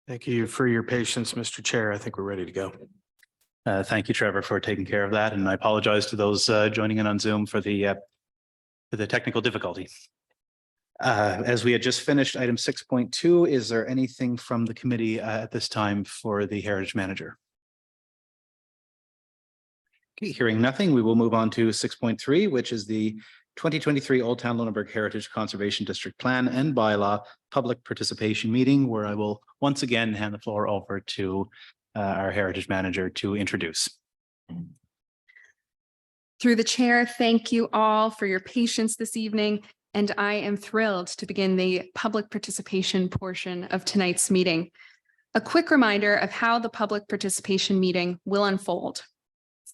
Thank you for your patience, Mr. Chair. I think we're ready to go. Thank you, Trevor, for taking care of that. And I apologize to those joining in on Zoom for the technical difficulty. As we had just finished item 6.2, is there anything from the committee at this time for the Heritage Manager? Okay, hearing nothing, we will move on to 6.3, which is the 2023 Old Town Lunenburg Heritage Conservation District Plan and Bylaw Public Participation Meeting, where I will once again hand the floor over to our Heritage Manager to introduce. Through the chair, thank you all for your patience this evening, and I am thrilled to begin the public participation portion of tonight's meeting. A quick reminder of how the public participation meeting will unfold.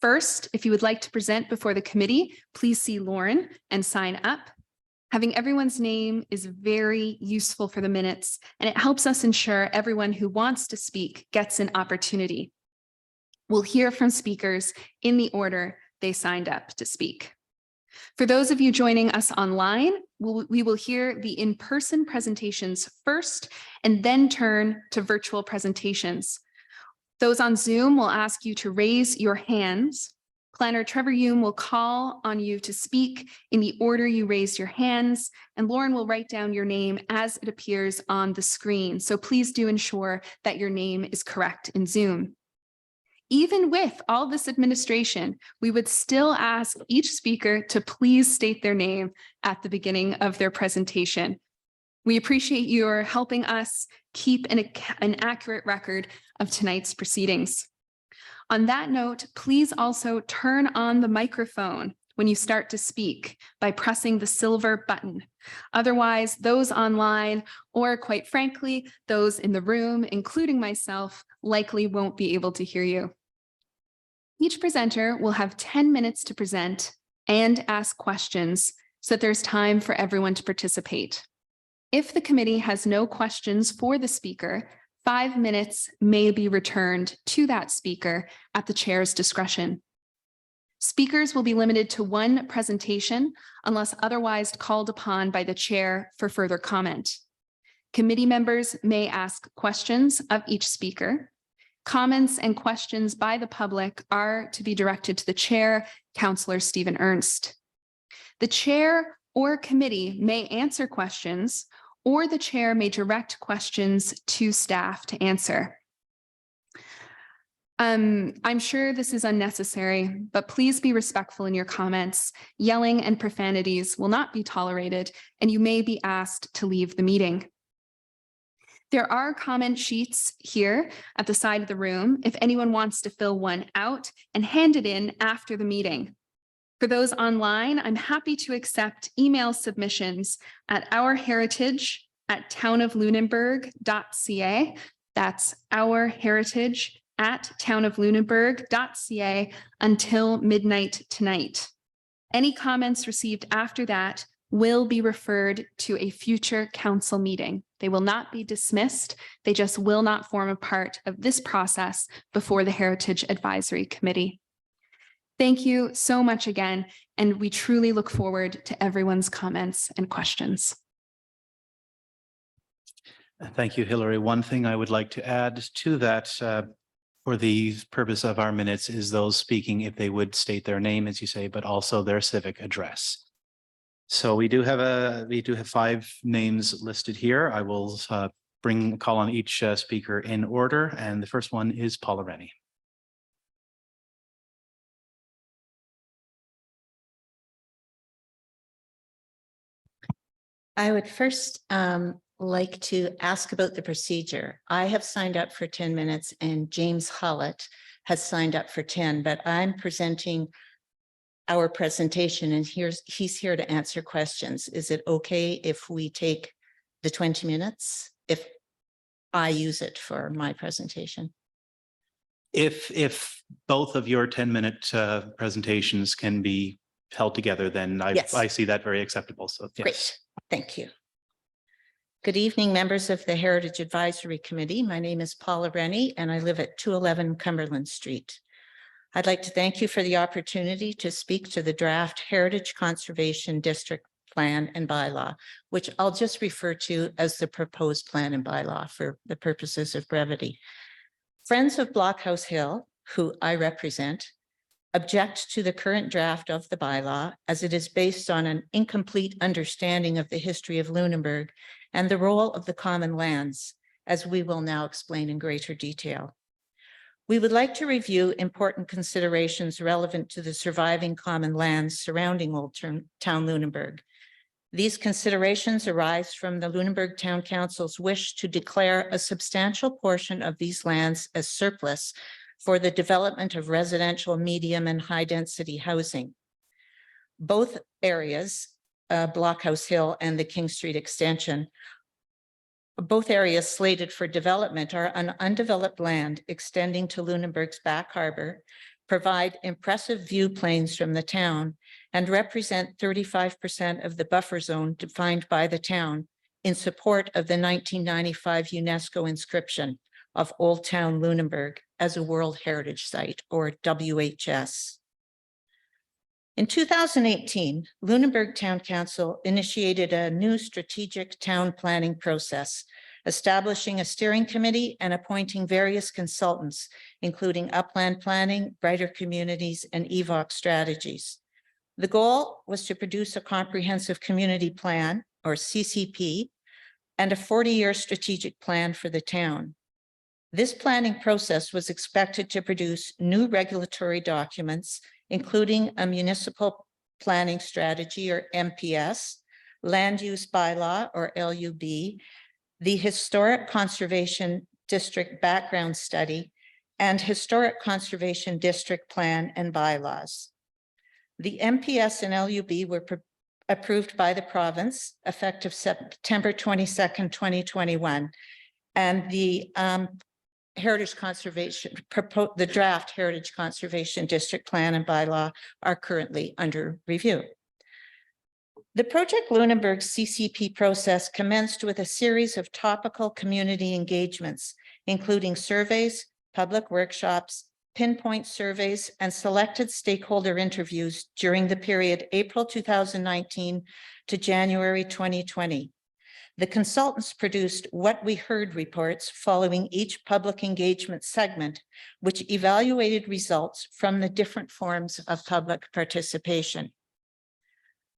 First, if you would like to present before the committee, please see Lauren and sign up. Having everyone's name is very useful for the minutes, and it helps us ensure everyone who wants to speak gets an opportunity. We'll hear from speakers in the order they signed up to speak. For those of you joining us online, we will hear the in-person presentations first and then turn to virtual presentations. Those on Zoom will ask you to raise your hands. Planner Trevor Hume will call on you to speak in the order you raise your hands, and Lauren will write down your name as it appears on the screen. So please do ensure that your name is correct in Zoom. Even with all this administration, we would still ask each speaker to please state their name at the beginning of their presentation. We appreciate your helping us keep an accurate record of tonight's proceedings. On that note, please also turn on the microphone when you start to speak by pressing the silver button. Otherwise, those online, or quite frankly, those in the room, including myself, likely won't be able to hear you. Each presenter will have 10 minutes to present and ask questions so that there's time for everyone to participate. If the committee has no questions for the speaker, 5 minutes may be returned to that speaker at the chair's discretion. Speakers will be limited to one presentation unless otherwise called upon by the chair for further comment. Committee members may ask questions of each speaker. Comments and questions by the public are to be directed to the chair, Councillor Stephen Ernst. The chair or committee may answer questions, or the chair may direct questions to staff to answer. I'm sure this is unnecessary, but please be respectful in your comments. Yelling and profanities will not be tolerated, and you may be asked to leave the meeting. There are comment sheets here at the side of the room if anyone wants to fill one out and hand it in after the meeting. For those online, I'm happy to accept email submissions at ourheritage@townoflunenburg.ca. That's ourheritage@townoflunenburg.ca until midnight tonight. Any comments received after that will be referred to a future council meeting. They will not be dismissed. They just will not form a part of this process before the Heritage Advisory Committee. Thank you so much again, and we truly look forward to everyone's comments and questions. Thank you, Hillary. One thing I would like to add to that for the purpose of our minutes is those speaking, if they would state their name, as you say, but also their civic address. So we do have 5 names listed here. I will call on each speaker in order, and the first one is Paula Rennie. I would first like to ask about the procedure. I have signed up for 10 minutes and James Hollett has signed up for 10, but I'm presenting our presentation and he's here to answer questions. Is it okay if we take the 20 minutes if I use it for my presentation? If both of your 10-minute presentations can be held together, then Yes. I see that very acceptable. So yes. Great, thank you. Good evening, members of the Heritage Advisory Committee. My name is Paula Rennie and I live at 211 Cumberland Street. I'd like to thank you for the opportunity to speak to the draft Heritage Conservation District plan and bylaw, which I'll just refer to as the proposed plan and bylaw for the purposes of brevity. Friends of Blockhouse Hill, who I represent, object to the current draft of the bylaw as it is based on an incomplete understanding of the history of Lunenburg and the role of the common lands, as we will now explain in greater detail. We would like to review important considerations relevant to the surviving common lands surrounding Old Town Lunenburg. These considerations arise from the Lunenburg Town Council's wish to declare a substantial portion of these lands as surplus for the development of residential, medium, and high-density housing. Both areas, Blockhouse Hill and the King Street extension, both areas slated for development are on undeveloped land extending to Lunenburg's back harbor, provide impressive view planes from the town, and represent 35% of the buffer zone defined by the town in support of the 1995 UNESCO inscription of Old Town Lunenburg as a World Heritage Site, or WHS. In 2018, Lunenburg Town Council initiated a new strategic town planning process, establishing a steering committee and appointing various consultants, including Upland Planning, Brighter Communities, and EVOC Strategies. The goal was to produce a comprehensive community plan, or CCP, and a 40-year strategic plan for the town. This planning process was expected to produce new regulatory documents, including a municipal planning strategy, or MPS, land use bylaw, or LUB, the Historic Conservation District background study, and Historic Conservation District plan and bylaws. The MPS and LUB were approved by the province effective September 22nd, 2021, and the Heritage Conservation, the draft Heritage Conservation District Plan and Bylaw are currently under review. The Project Lunenburg CCP process commenced with a series of topical community engagements, including surveys, public workshops, pinpoint surveys, and selected stakeholder interviews during the period April 2019 to January 2020. The consultants produced What We Heard reports following each public engagement segment, which evaluated results from the different forms of public participation.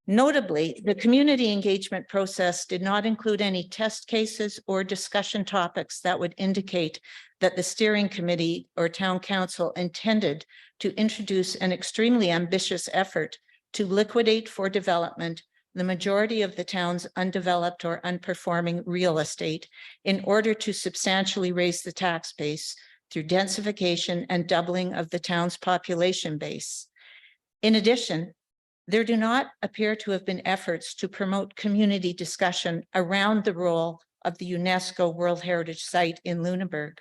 Notably, the community engagement process did not include any test cases or discussion topics that would indicate that the steering committee or town council intended to introduce an extremely ambitious effort to liquidate for development the majority of the town's undeveloped or unperforming real estate in order to substantially raise the tax base through densification and doubling of the town's population base. In addition, there do not appear to have been efforts to promote community discussion around the role of the UNESCO World Heritage Site in Lunenburg.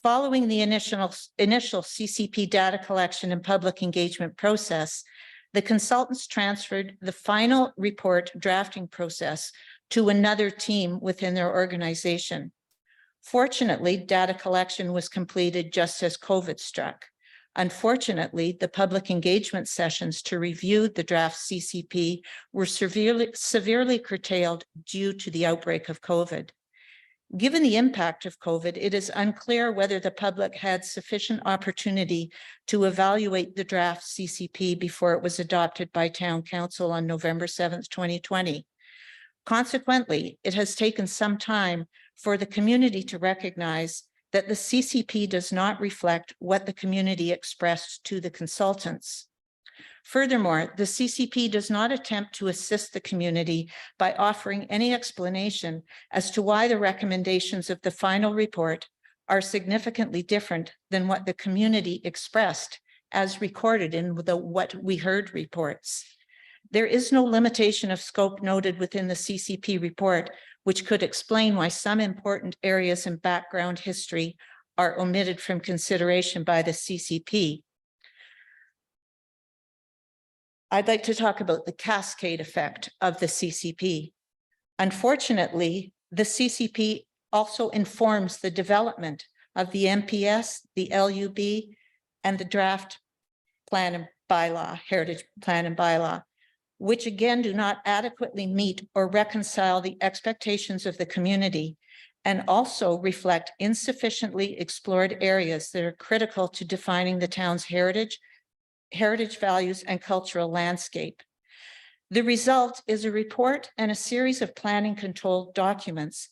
Following the initial CCP data collection and public engagement process, the consultants transferred the final report drafting process to another team within their organization. Fortunately, data collection was completed just as COVID struck. Unfortunately, the public engagement sessions to review the draft CCP were severely curtailed due to the outbreak of COVID. Given the impact of COVID, it is unclear whether the public had sufficient opportunity to evaluate the draft CCP before it was adopted by Town Council on November 7th, 2020. Consequently, it has taken some time for the community to recognize that the CCP does not reflect what the community expressed to the consultants. Furthermore, the CCP does not attempt to assist the community by offering any explanation as to why the recommendations of the final report are significantly different than what the community expressed as recorded in the What We Heard reports. There is no limitation of scope noted within the CCP report, which could explain why some important areas in background history are omitted from consideration by the CCP. I'd like to talk about the cascade effect of the CCP. Unfortunately, the CCP also informs the development of the MPS, the LUB, and the draft plan and bylaw, heritage plan and bylaw. which again do not adequately meet or reconcile the expectations of the community, and also reflect insufficiently explored areas that are critical to defining the town's heritage values, and cultural landscape. The result is a report and a series of planning controlled documents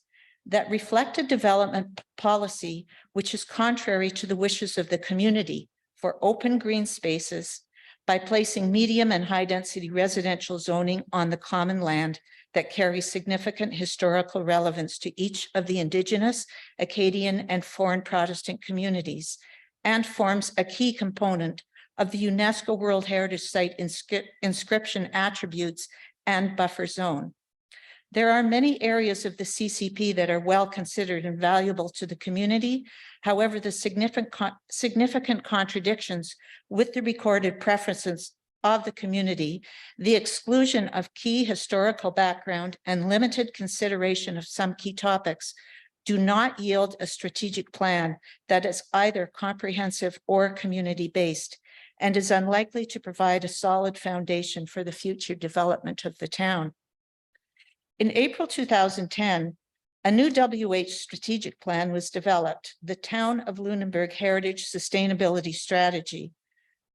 that reflect a development policy which is contrary to the wishes of the community for open green spaces by placing medium and high density residential zoning on the common land that carries significant historical relevance to each of the Indigenous, Acadian, and foreign Protestant communities, and forms a key component of the UNESCO World Heritage Site inscription attributes and buffer zone. There are many areas of the CCP that are well considered and valuable to the community. However, the significant contradictions with the recorded preferences of the community, the exclusion of key historical background, and limited consideration of some key topics do not yield a strategic plan that is either comprehensive or community-based, and is unlikely to provide a solid foundation for the future development of the town. In April 2010, a new WH strategic plan was developed, the Town of Lunenburg Heritage Sustainability Strategy.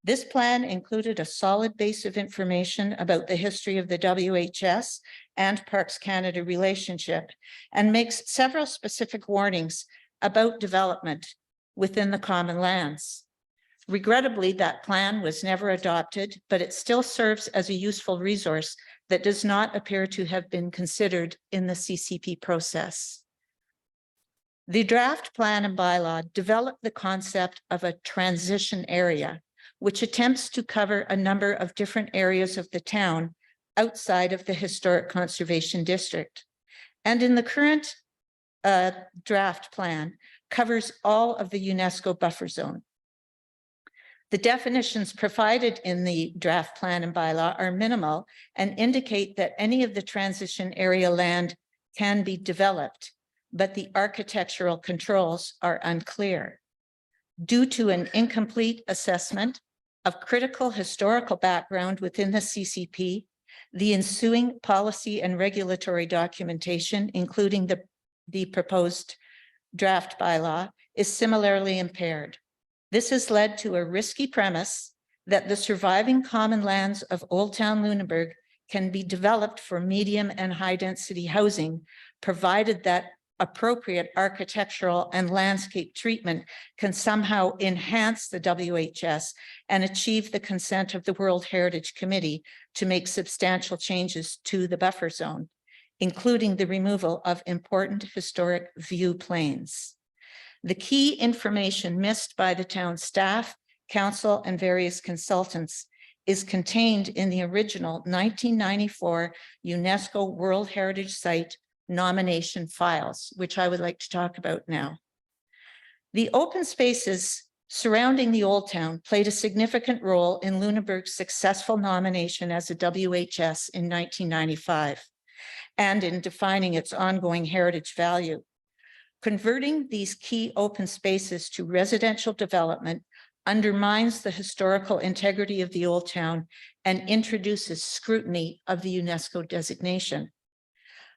This plan included a solid base of information about the history of the WHS and Parks Canada relationship, and makes several specific warnings about development within the common lands. Regrettably, that plan was never adopted, but it still serves as a useful resource that does not appear to have been considered in the CCP process. The draft plan and bylaw developed the concept of a transition area, which attempts to cover a number of different areas of the town outside of the historic conservation district. And in the current draft plan, covers all of the UNESCO buffer zone. The definitions provided in the draft plan and bylaw are minimal and indicate that any of the transition area land can be developed, but the architectural controls are unclear. Due to an incomplete assessment of critical historical background within the CCP, the ensuing policy and regulatory documentation, including the proposed draft bylaw, is similarly impaired. This has led to a risky premise that the surviving common lands of Old Town Lunenburg can be developed for medium and high density housing, provided that appropriate architectural and landscape treatment can somehow enhance the WHS and achieve the consent of the World Heritage Committee to make substantial changes to the buffer zone, including the removal of important historic view planes. The key information missed by the town staff, council, and various consultants is contained in the original 1994 UNESCO World Heritage Site nomination files, which I would like to talk about now. The open spaces surrounding the Old Town played a significant role in Lunenburg's successful nomination as a WHS in 1995 and in defining its ongoing heritage value. Converting these key open spaces to residential development undermines the historical integrity of the Old Town and introduces scrutiny of the UNESCO designation.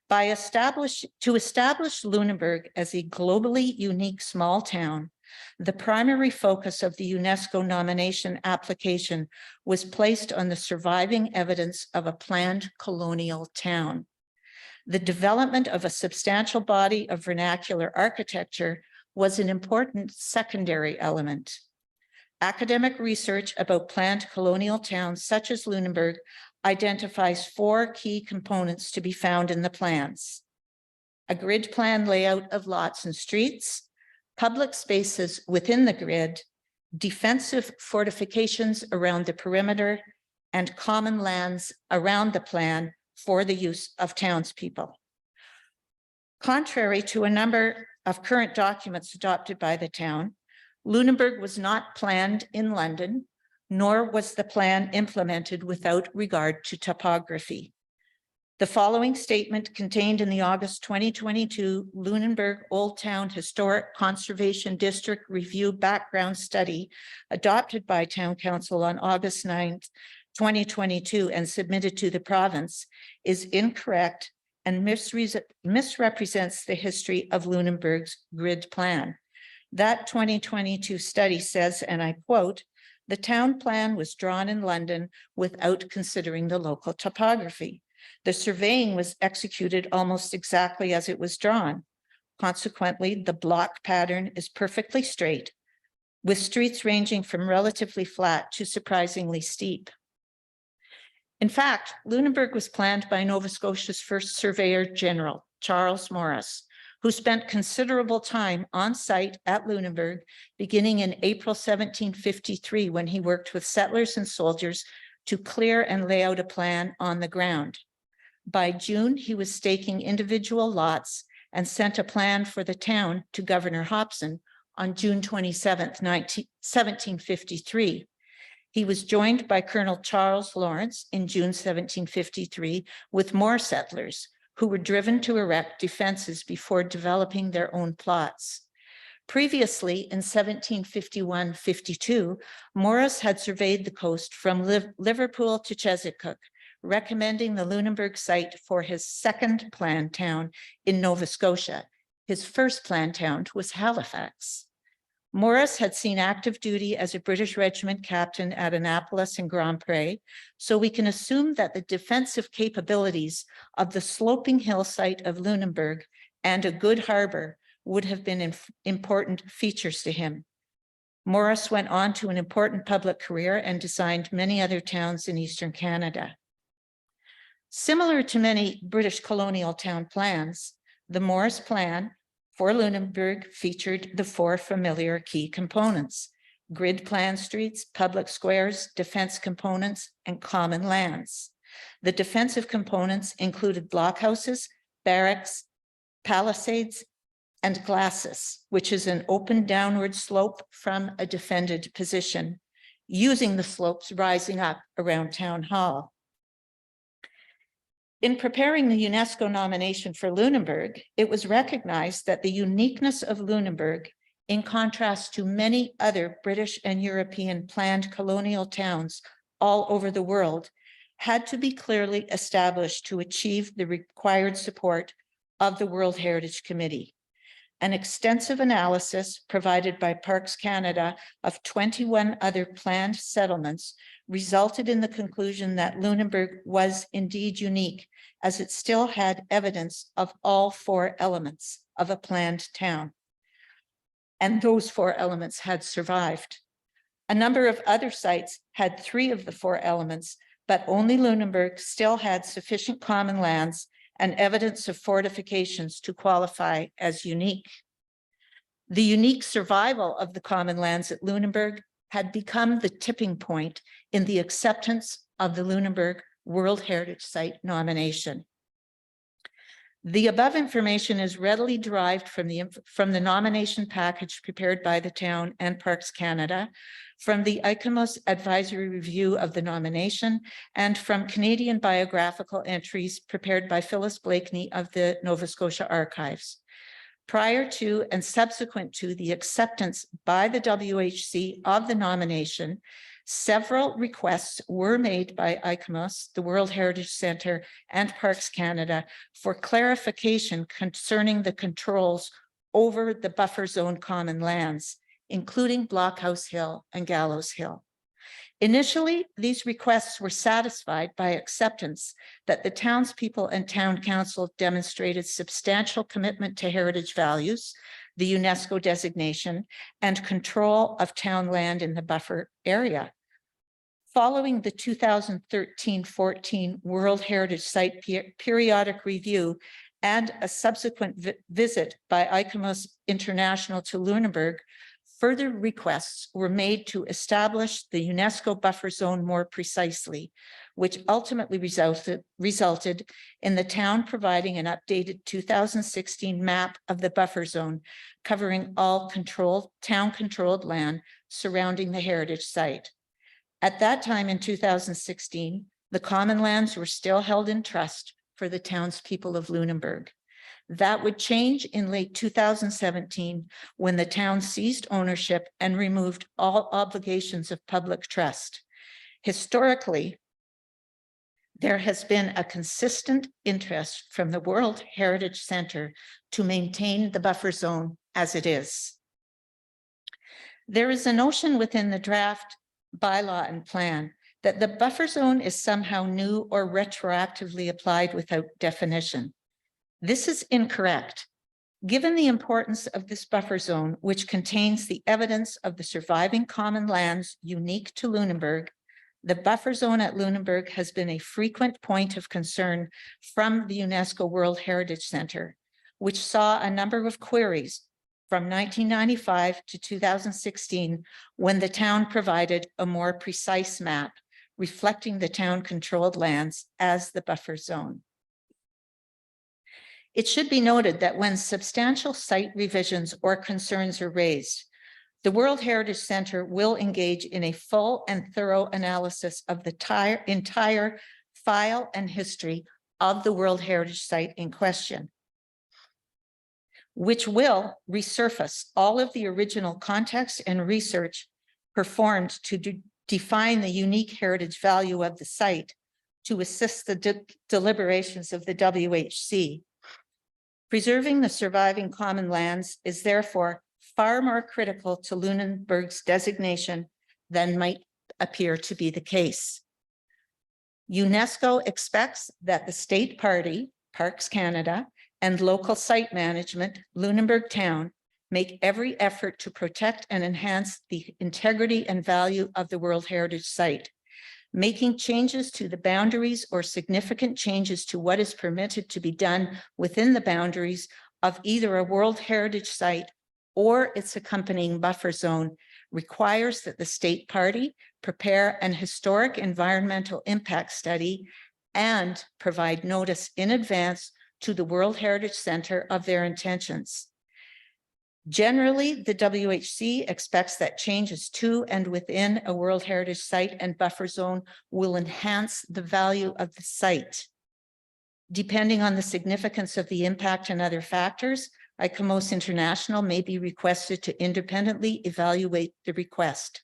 To establish Lunenburg as a globally unique small town, the primary focus of the UNESCO nomination application was placed on the surviving evidence of a planned colonial town. The development of a substantial body of vernacular architecture was an important secondary element. Academic research about planned colonial towns such as Lunenburg identifies 4 key components to be found in the plans: a grid plan layout of lots and streets, public spaces within the grid, defensive fortifications around the perimeter, and common lands around the plan for the use of townspeople. Contrary to a number of current documents adopted by the town, Lunenburg was not planned in London, nor was the plan implemented without regard to topography. The following statement contained in the August 2022 Lunenburg Old Town Historic Conservation District Review Background Study adopted by Town Council on August 9th, 2022 and submitted to the province is incorrect and misrepresents the history of Lunenburg's grid plan. That 2022 study says, and I quote, "The town plan was drawn in London without considering the local topography. The surveying was executed almost exactly as it was drawn. Consequently, the block pattern is perfectly straight, with streets ranging from relatively flat to surprisingly steep." In fact, Lunenburg was planned by Nova Scotia's first Surveyor General, Charles Morris, who spent considerable time on site at Lunenburg beginning in April 1753, when he worked with settlers and soldiers to clear and lay out a plan on the ground. By June, he was staking individual lots and sent a plan for the town to Governor Hopson on June 27th, 1753. He was joined by Colonel Charles Lawrence in June 1753 with more settlers who were driven to erect defenses before developing their own plots. Previously, in 1751-52, Morris had surveyed the coast from Liverpool to Chesapeake, recommending the Lunenburg site for his second planned town in Nova Scotia. His first planned town was Halifax. Morris had seen active duty as a British regiment captain at Annapolis and Grand Pre, so we can assume that the defensive capabilities of the sloping hillside of Lunenburg and a good harbor would have been important features to him. Morris went on to an important public career and designed many other towns in Eastern Canada. Similar to many British colonial town plans, the Morris plan for Lunenburg featured the four familiar key components: grid plan streets, public squares, defense components, and common lands. The defensive components included blockhouses, barracks, palisades, and glacis, which is an open downward slope from a defended position, using the slopes rising up around Town Hall. In preparing the UNESCO nomination for Lunenburg, it was recognized that the uniqueness of Lunenburg, in contrast to many other British and European planned colonial towns all over the world, had to be clearly established to achieve the required support of the World Heritage Committee. An extensive analysis provided by Parks Canada of 21 other planned settlements resulted in the conclusion that Lunenburg was indeed unique, as it still had evidence of all four elements of a planned town. And those four elements had survived. A number of other sites had three of the four elements, but only Lunenburg still had sufficient common lands and evidence of fortifications to qualify as unique. The unique survival of the common lands at Lunenburg had become the tipping point in the acceptance of the Lunenburg World Heritage Site nomination. The above information is readily derived from the nomination package prepared by the town and Parks Canada, from the ICOMOS advisory review of the nomination, and from Canadian biographical entries prepared by Phyllis Blakeney of the Nova Scotia Archives. Prior to and subsequent to the acceptance by the WHC of the nomination, several requests were made by ICOMOS, the World Heritage Centre, and Parks Canada for clarification concerning the controls over the buffer zone common lands, including Blockhouse Hill and Gallows Hill. Initially, these requests were satisfied by acceptance that the townspeople and town council demonstrated substantial commitment to heritage values, the UNESCO designation, and control of town land in the buffer area. Following the 2013-14 World Heritage Site periodic review and a subsequent visit by ICOMOS International to Lunenburg, further requests were made to establish the UNESCO buffer zone more precisely, which ultimately resulted in the town providing an updated 2016 map of the buffer zone, covering all town-controlled land surrounding the heritage site. At that time in 2016, the common lands were still held in trust for the townspeople of Lunenburg. That would change in late 2017 when the town seized ownership and removed all obligations of public trust. Historically, There has been a consistent interest from the World Heritage Center to maintain the buffer zone as it is. There is a notion within the draft bylaw and plan that the buffer zone is somehow new or retroactively applied without definition. This is incorrect. Given the importance of this buffer zone, which contains the evidence of the surviving common lands unique to Lunenburg, the buffer zone at Lunenburg has been a frequent point of concern from the UNESCO World Heritage Center, which saw a number of queries from 1995 to 2016, when the town provided a more precise map reflecting the town-controlled lands as the buffer zone. It should be noted that when substantial site revisions or concerns are raised, the World Heritage Center will engage in a full and thorough analysis of the entire file and history of the World Heritage Site in question, which will resurface all of the original context and research performed to define the unique heritage value of the site to assist the deliberations of the WHC. Preserving the surviving common lands is therefore far more critical to Lunenburg's designation than might appear to be the case. UNESCO expects that the state party, Parks Canada, and local site management, Lunenburg Town, make every effort to protect and enhance the integrity and value of the World Heritage Site. Making changes to the boundaries or significant changes to what is permitted to be done within the boundaries of either a World Heritage Site or its accompanying buffer zone requires that the state party prepare an historic environmental impact study and provide notice in advance to the World Heritage Center of their intentions. Generally, the WHC expects that changes to and within a World Heritage Site and buffer zone will enhance the value of the site. Depending on the significance of the impact and other factors, ICOMOS International may be requested to independently evaluate the request.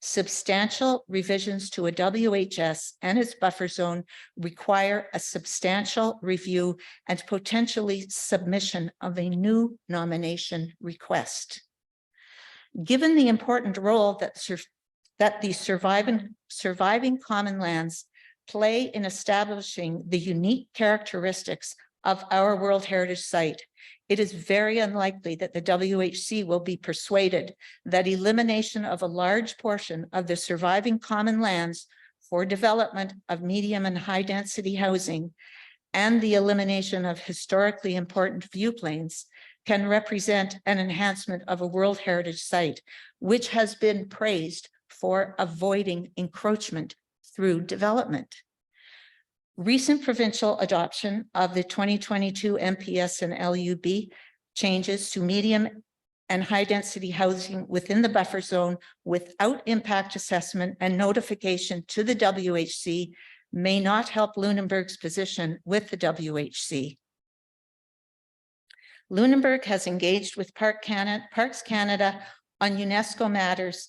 Substantial revisions to a WHS and its buffer zone require a substantial review and potentially submission of a new nomination request. Given the important role that the surviving common lands play in establishing the unique characteristics of our World Heritage Site, it is very unlikely that the WHC will be persuaded that elimination of a large portion of the surviving common lands for development of medium and high density housing and the elimination of historically important view planes can represent an enhancement of a World Heritage Site, which has been praised for avoiding encroachment through development. Recent provincial adoption of the 2022 MPS and LUB changes to medium and high density housing within the buffer zone without impact assessment and notification to the WHC may not help Lunenburg's position with the WHC. Lunenburg has engaged with Parks Canada on UNESCO matters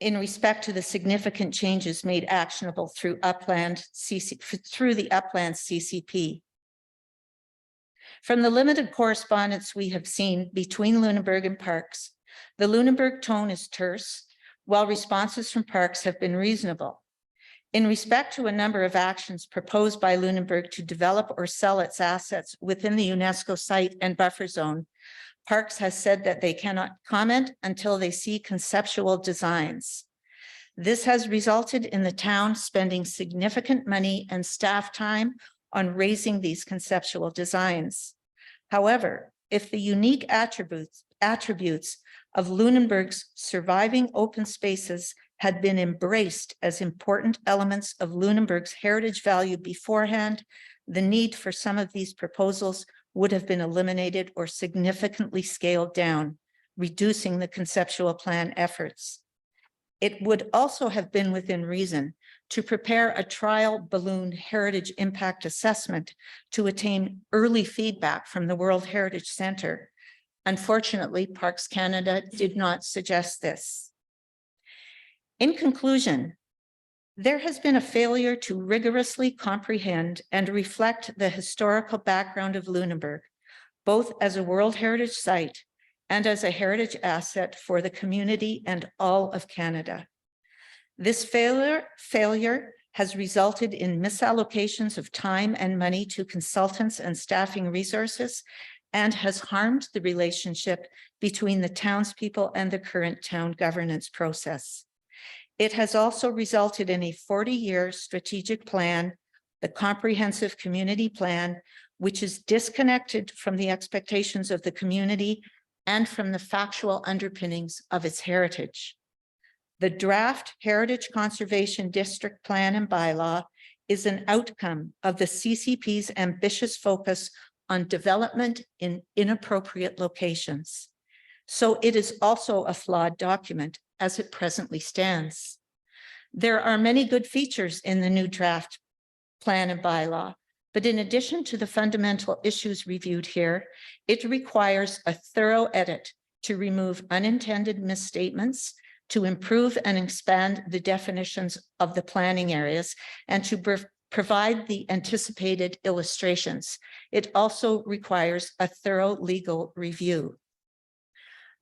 in respect to the significant changes made actionable through the Upland CCP. From the limited correspondence we have seen between Lunenburg and Parks, the Lunenburg tone is terse, while responses from Parks have been reasonable. In respect to a number of actions proposed by Lunenburg to develop or sell its assets within the UNESCO site and buffer zone, Parks has said that they cannot comment until they see conceptual designs. This has resulted in the town spending significant money and staff time on raising these conceptual designs. However, if the unique attributes of Lunenburg's surviving open spaces had been embraced as important elements of Lunenburg's heritage value beforehand, the need for some of these proposals would have been eliminated or significantly scaled down, reducing the conceptual plan efforts. It would also have been within reason to prepare a trial balloon heritage impact assessment to attain early feedback from the World Heritage Center. Unfortunately, Parks Canada did not suggest this. In conclusion, There has been a failure to rigorously comprehend and reflect the historical background of Lunenburg, both as a World Heritage Site and as a heritage asset for the community and all of Canada. This failure has resulted in misallocations of time and money to consultants and staffing resources, and has harmed the relationship between the townspeople and the current town governance process. It has also resulted in a 40-year strategic plan, the Comprehensive Community Plan, which is disconnected from the expectations of the community and from the factual underpinnings of its heritage. The draft Heritage Conservation District Plan and Bylaw is an outcome of the CCP's ambitious focus on development in inappropriate locations. So it is also a flawed document as it presently stands. There are many good features in the new draft plan and bylaw, but in addition to the fundamental issues reviewed here, it requires a thorough edit to remove unintended misstatements, to improve and expand the definitions of the planning areas, and to provide the anticipated illustrations. It also requires a thorough legal review.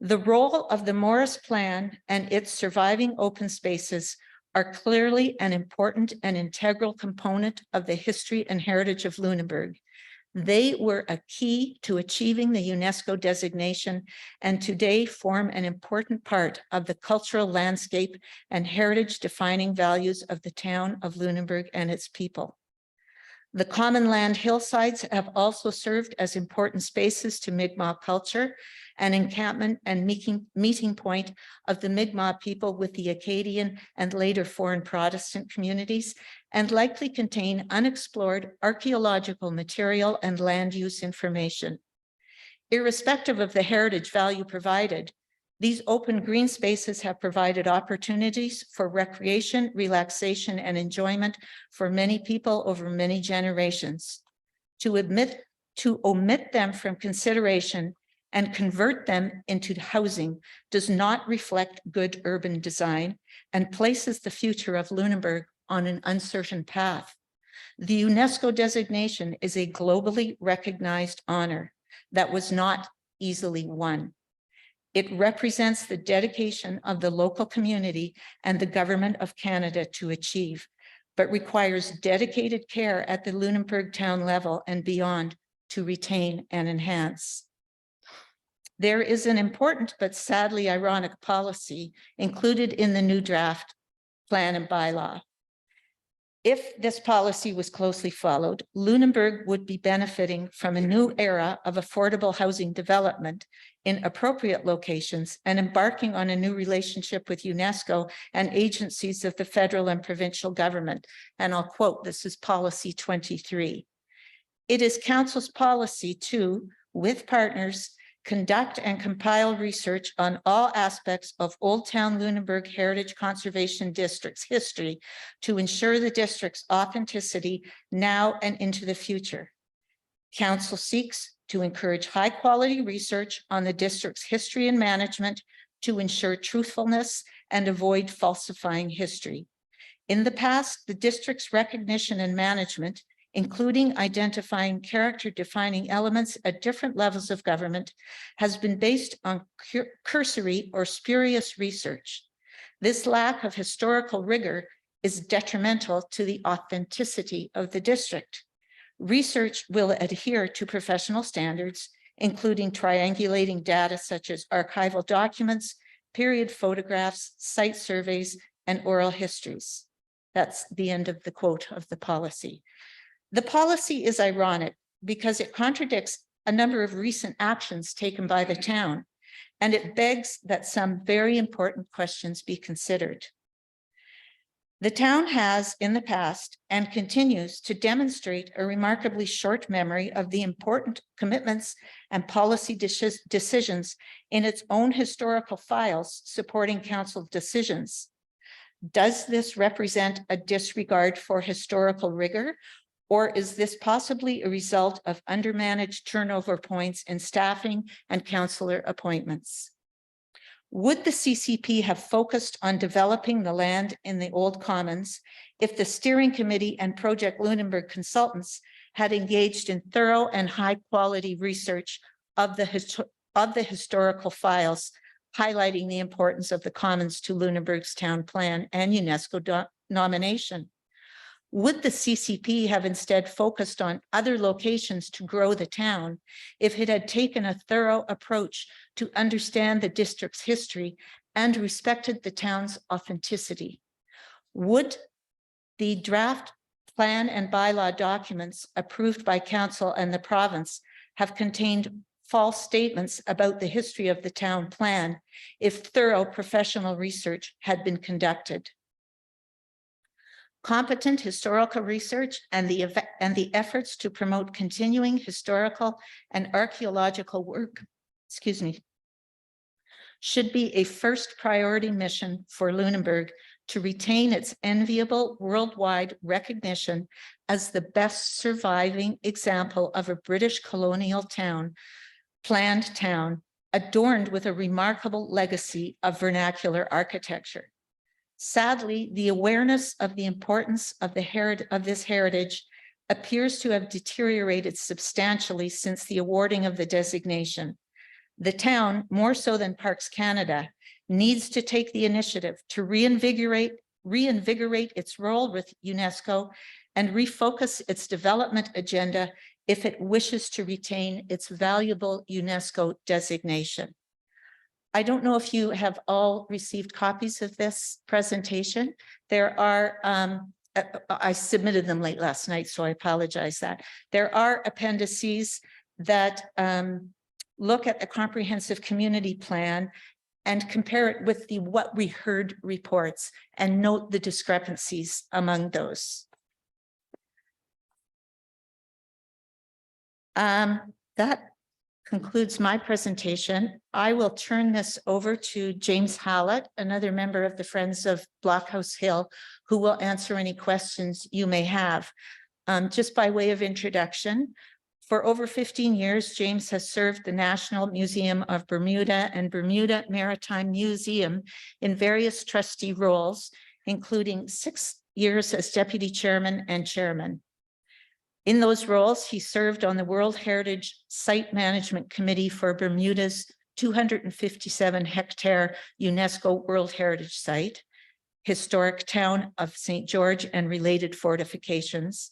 The role of the Morris Plan and its surviving open spaces are clearly an important and integral component of the history and heritage of Lunenburg. They were a key to achieving the UNESCO designation and today form an important part of the cultural landscape and heritage defining values of the town of Lunenburg and its people. The common land hillsides have also served as important spaces to Mi'kmaq culture, an encampment and meeting point of the Mi'kmaq people with the Acadian and later foreign Protestant communities, and likely contain unexplored archaeological material and land use information. Irrespective of the heritage value provided, these open green spaces have provided opportunities for recreation, relaxation, and enjoyment for many people over many generations. To omit them from consideration and convert them into housing does not reflect good urban design and places the future of Lunenburg on an uncertain path. The UNESCO designation is a globally recognized honor that was not easily won. It represents the dedication of the local community and the government of Canada to achieve, but requires dedicated care at the Lunenburg town level and beyond to retain and enhance. There is an important but sadly ironic policy included in the new draft plan and bylaw. If this policy was closely followed, Lunenburg would be benefiting from a new era of affordable housing development in appropriate locations and embarking on a new relationship with UNESCO and agencies of the federal and provincial government. And I'll quote, this is policy 23. It is council's policy to, with partners, conduct and compile research on all aspects of Old Town Lunenburg Heritage Conservation District's history to ensure the district's authenticity now and into the future. Council seeks to encourage high-quality research on the district's history and management to ensure truthfulness and avoid falsifying history. In the past, the district's recognition and management, including identifying character-defining elements at different levels of government, has been based on cursory or spurious research. This lack of historical rigor is detrimental to the authenticity of the district. Research will adhere to professional standards, including triangulating data such as archival documents, period photographs, site surveys, and oral histories. That's the end of the quote of the policy. The policy is ironic because it contradicts a number of recent actions taken by the town, and it begs that some very important questions be considered. The town has in the past and continues to demonstrate a remarkably short memory of the important commitments and policy decisions in its own historical files supporting council decisions. Does this represent a disregard for historical rigor? Or is this possibly a result of undermanaged turnover points in staffing and councillor appointments? Would the CCP have focused on developing the land in the Old Commons if the steering committee and Project Lunenburg consultants had engaged in thorough and high-quality research of the historical files, highlighting the importance of the Commons to Lunenburg's town plan and UNESCO nomination? Would the CCP have instead focused on other locations to grow the town if it had taken a thorough approach to understand the district's history and respected the town's authenticity? Would the draft plan and bylaw documents approved by council and the province have contained false statements about the history of the town plan if thorough professional research had been conducted? Competent historical research and the efforts to promote continuing historical and archaeological work, should be a first priority mission for Lunenburg to retain its enviable worldwide recognition as the best surviving example of a British colonial town, planned town, adorned with a remarkable legacy of vernacular architecture. Sadly, the awareness of the importance of this heritage appears to have deteriorated substantially since the awarding of the designation. The town, more so than Parks Canada, needs to take the initiative to reinvigorate its role with UNESCO and refocus its development agenda if it wishes to retain its valuable UNESCO designation. I don't know if you have all received copies of this presentation. There are, I submitted them late last night, so I apologize that. There are appendices that look at the comprehensive community plan and compare it with the What We Heard reports and note the discrepancies among those. That concludes my presentation. I will turn this over to James Hallett, another member of the Friends of Blockhouse Hill, who will answer any questions you may have. Just by way of introduction, for over 15 years, James has served the National Museum of Bermuda and Bermuda Maritime Museum in various trustee roles, including 6 years as deputy chairman and chairman. In those roles, he served on the World Heritage Site Management Committee for Bermuda's 257-hectare UNESCO World Heritage Site, historic town of St. George and related fortifications,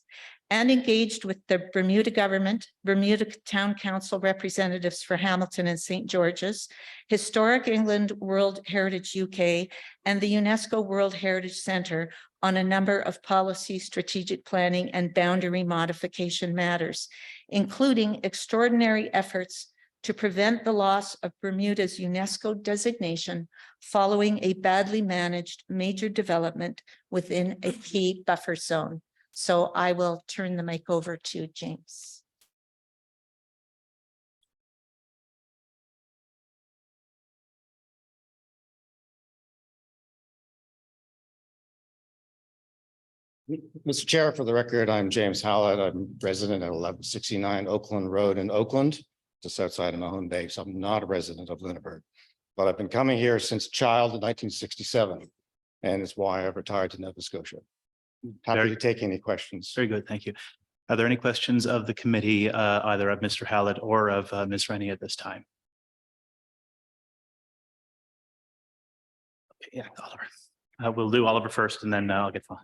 and engaged with the Bermuda government, Bermuda Town Council representatives for Hamilton and St. George's, Historic England World Heritage UK, and the UNESCO World Heritage Centre on a number of policy, strategic planning, and boundary modification matters, including extraordinary efforts to prevent the loss of Bermuda's UNESCO designation following a badly managed major development within a key buffer zone. So I will turn the mic over to James. Mr. Chair, for the record, I'm James Hallett. I'm resident at 1169 Oakland Road in Oakland, just outside of Mahone Bay. So I'm not a resident of Lunenburg, but I've been coming here since a child in 1967, and it's why I've retired to Nova Scotia. Happy to take any questions. Very good, thank you. Are there any questions of the committee, either of Mr. Hallett or of Ms. Rennie at this time? Okay, yeah, Oliver. We'll do Oliver first, and then I'll get on.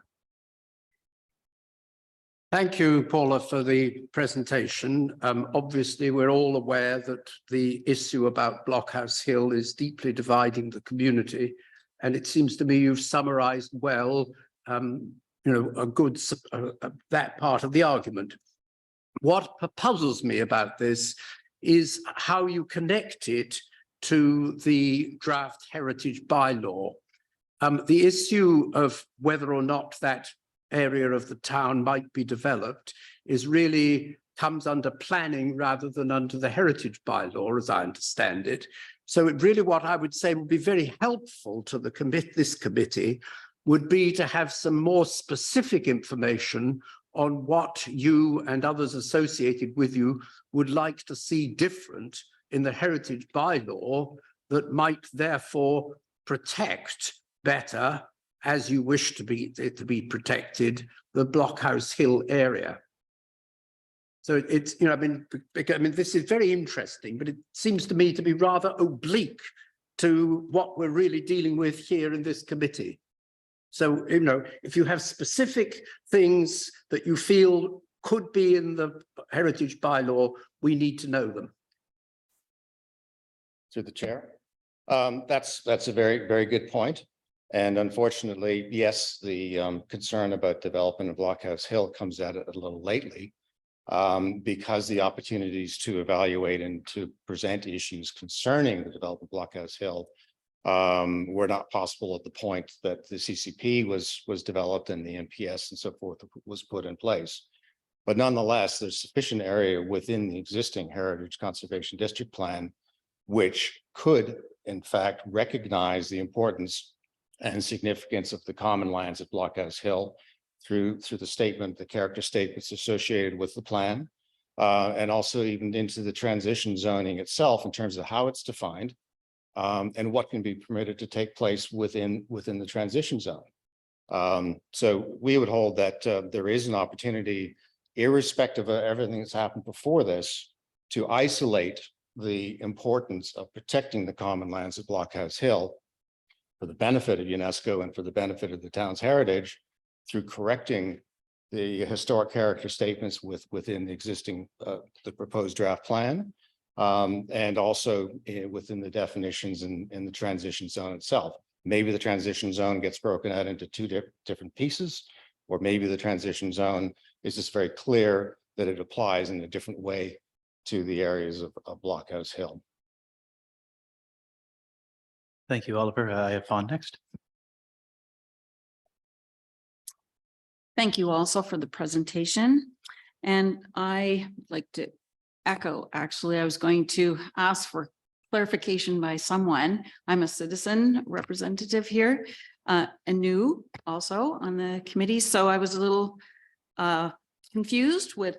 Thank you, Paula, for the presentation. Obviously, we're all aware that the issue about Blockhouse Hill is deeply dividing the community, and it seems to me you've summarized well that part of the argument. What puzzles me about this is how you connect it to the draft heritage bylaw. The issue of whether or not that area of the town might be developed is really comes under planning rather than under the heritage bylaw, as I understand it. So it really, what I would say would be very helpful to this committee would be to have some more specific information on what you and others associated with you would like to see different in the heritage bylaw that might therefore protect better, as you wish it to be protected, the Blockhouse Hill area. So it's, I mean, this is very interesting, but it seems to me to be rather oblique to what we're really dealing with here in this committee. So, if you have specific things that you feel could be in the heritage bylaw, we need to know them. Through the chair. That's a very, very good point. And unfortunately, yes, the concern about development of Blockhouse Hill comes at it a little lately, because the opportunities to evaluate and to present issues concerning the development of Blockhouse Hill were not possible at the point that the CCP was developed and the NPS and so forth was put in place. But nonetheless, there's sufficient area within the existing Heritage Conservation District Plan, which could, in fact, recognize the importance and significance of the common lands at Blockhouse Hill through the statement, the character statements associated with the plan, and also even into the transition zoning itself in terms of how it's defined, and what can be permitted to take place within the transition zone. So we would hold that there is an opportunity, irrespective of everything that's happened before this, to isolate the importance of protecting the common lands at Blockhouse Hill for the benefit of UNESCO and for the benefit of the town's heritage through correcting the historic character statements within the existing, the proposed draft plan, and also within the definitions in the transition zone itself. Maybe the transition zone gets broken out into two different pieces, or maybe the transition zone is just very clear that it applies in a different way to the areas of Blockhouse Hill. Thank you, Oliver. I have Fawn next. Thank you also for the presentation. And I like to echo, actually, I was going to ask for clarification by someone. I'm a citizen representative here, and new also on the committee. So I was a little confused with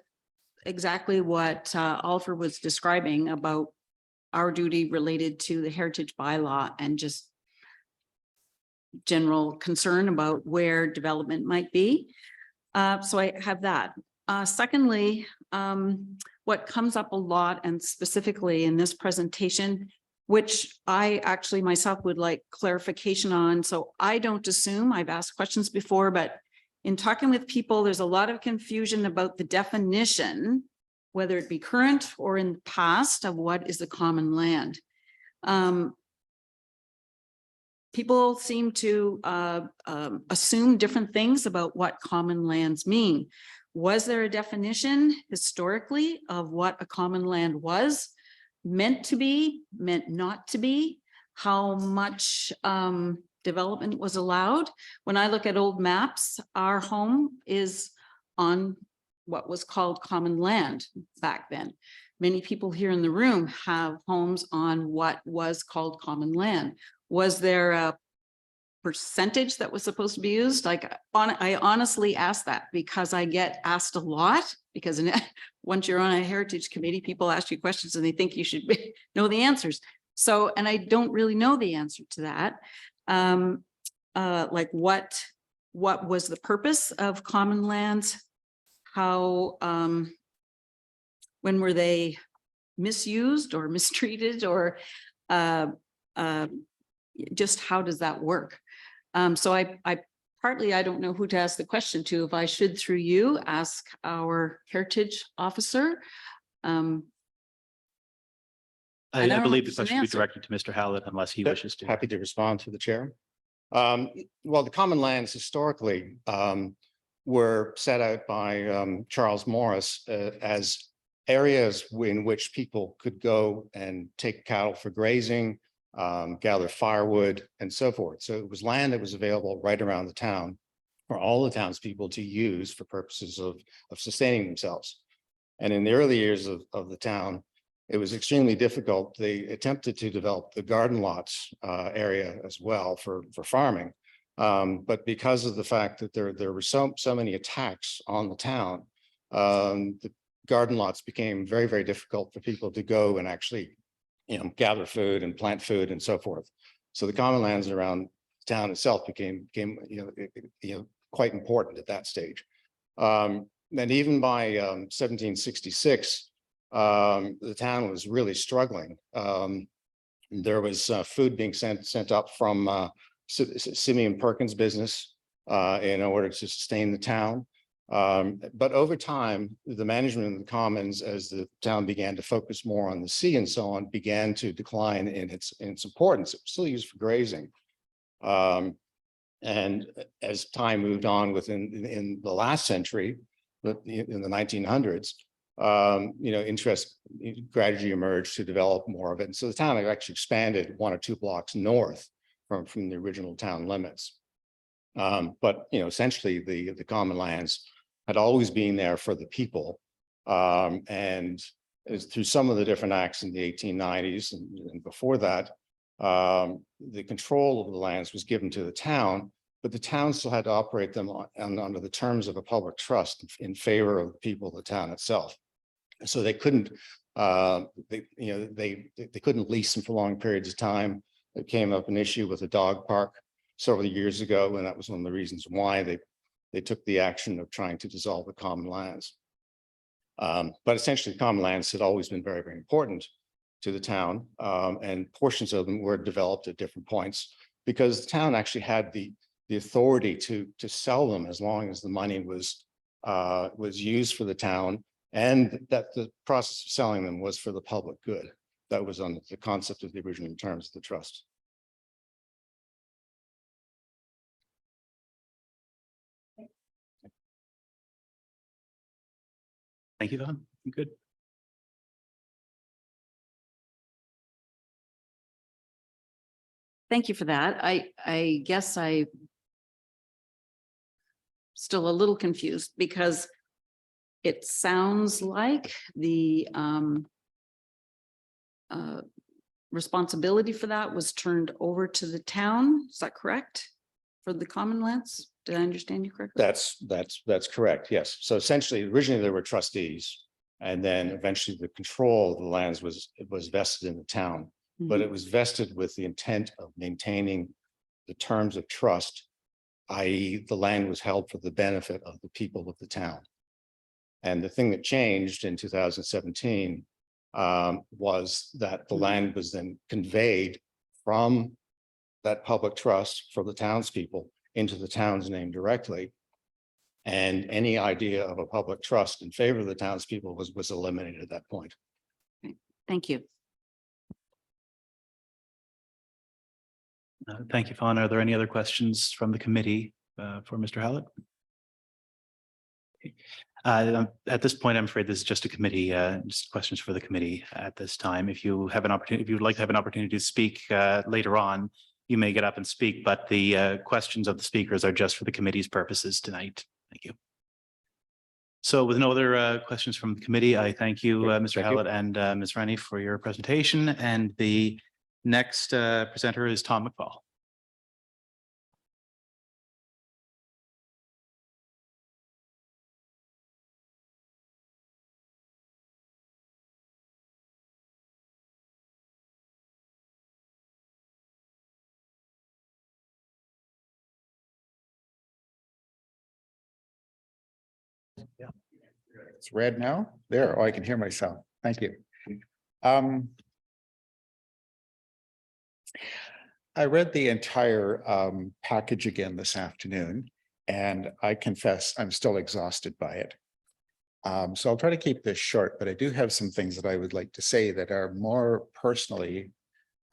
exactly what Oliver was describing about our duty related to the heritage bylaw and just general concern about where development might be. So I have that. Secondly, what comes up a lot and specifically in this presentation, which I actually myself would like clarification on. So I don't assume, I've asked questions before, but in talking with people, there's a lot of confusion about the definition, whether it be current or in the past, of what is the common land. People seem to assume different things about what common lands mean. Was there a definition historically of what a common land was, meant to be, meant not to be, how much development was allowed? When I look at old maps, our home is on what was called common land back then. Many people here in the room have homes on what was called common land. Was there a percentage that was supposed to be used? Like, I honestly ask that because I get asked a lot, because once you're on a heritage committee, people ask you questions and they think you should know the answers. So, and I don't really know the answer to that. Like what was the purpose of common lands? How, when were they misused or mistreated, or just how does that work? So I partly, I don't know who to ask the question to. If I should, through you, ask our heritage officer. I don't believe know the question should be directed to Mr. Hallett unless he wishes to. Happy to respond to the chair. Well, the common lands historically were set out by Charles Morris as areas in which people could go and take cattle for grazing, gather firewood and so forth. So it was land that was available right around the town for all the townspeople to use for purposes of sustaining themselves. And in the early years of the town, it was extremely difficult. They attempted to develop the garden lots area as well for farming. But because of the fact that there were so many attacks on the town, the garden lots became very, very difficult for people to go and actually gather food and plant food and so forth. So the common lands around town itself became quite important at that stage. And even by 1766, the town was really struggling. There was food being sent up from Simeon Perkins' business in order to sustain the town. But over time, the management of the commons, as the town began to focus more on the sea and so on, began to decline in its importance. It was still used for grazing. And as time moved on in the last century, in the 1900s, interest gradually emerged to develop more of it. And so the town actually expanded 1 or 2 blocks north from the original town limits. But essentially the common lands had always been there for the people. And through some of the different acts in the 1890s and before that, the control of the lands was given to the town, but the town still had to operate them under the terms of a public trust in favor of the people of the town itself. So they couldn't, they couldn't lease them for long periods of time. It came up an issue with a dog park several years ago, and that was one of the reasons why they took the action of trying to dissolve the common lands. But essentially, common lands had always been very, very important to the town, and portions of them were developed at different points because the town actually had the authority to sell them as long as the money was used for the town, and that the process of selling them was for the public good. That was on the concept of the original terms of the trust. Thank you, Don. Good. Thank you for that. I guess I still a little confused because it sounds like the responsibility for that was turned over to the town. Is that correct? For the common lands? Did I understand you correctly? That's correct. Yes. So essentially, originally there were trustees, and then eventually the control of the lands was vested in the town, but it was vested with the intent of maintaining the terms of trust, i.e. the land was held for the benefit of the people of the town. And the thing that changed in 2017 was that the land was then conveyed from that public trust for the townspeople into the town's name directly. And any idea of a public trust in favor of the townspeople was eliminated at that point. Thank you. Thank you, Fawn. Are there any other questions from the committee for Mr. Hallett? At this point, I'm afraid this is just a committee, just questions for the committee at this time. If you have an opportunity, if you would like to have an opportunity to speak later on, you may get up and speak, but the questions of the speakers are just for the committee's purposes tonight. Thank you. So with no other questions from the committee, I thank you, Mr. Hallett and Ms. Rennie for your presentation. And the next presenter is Tom McFall. Yeah. It's red now. There, oh, I can hear myself. Thank you. I read the entire package again this afternoon, and I confess I'm still exhausted by it. So I'll try to keep this short, but I do have some things that I would like to say that are more personally,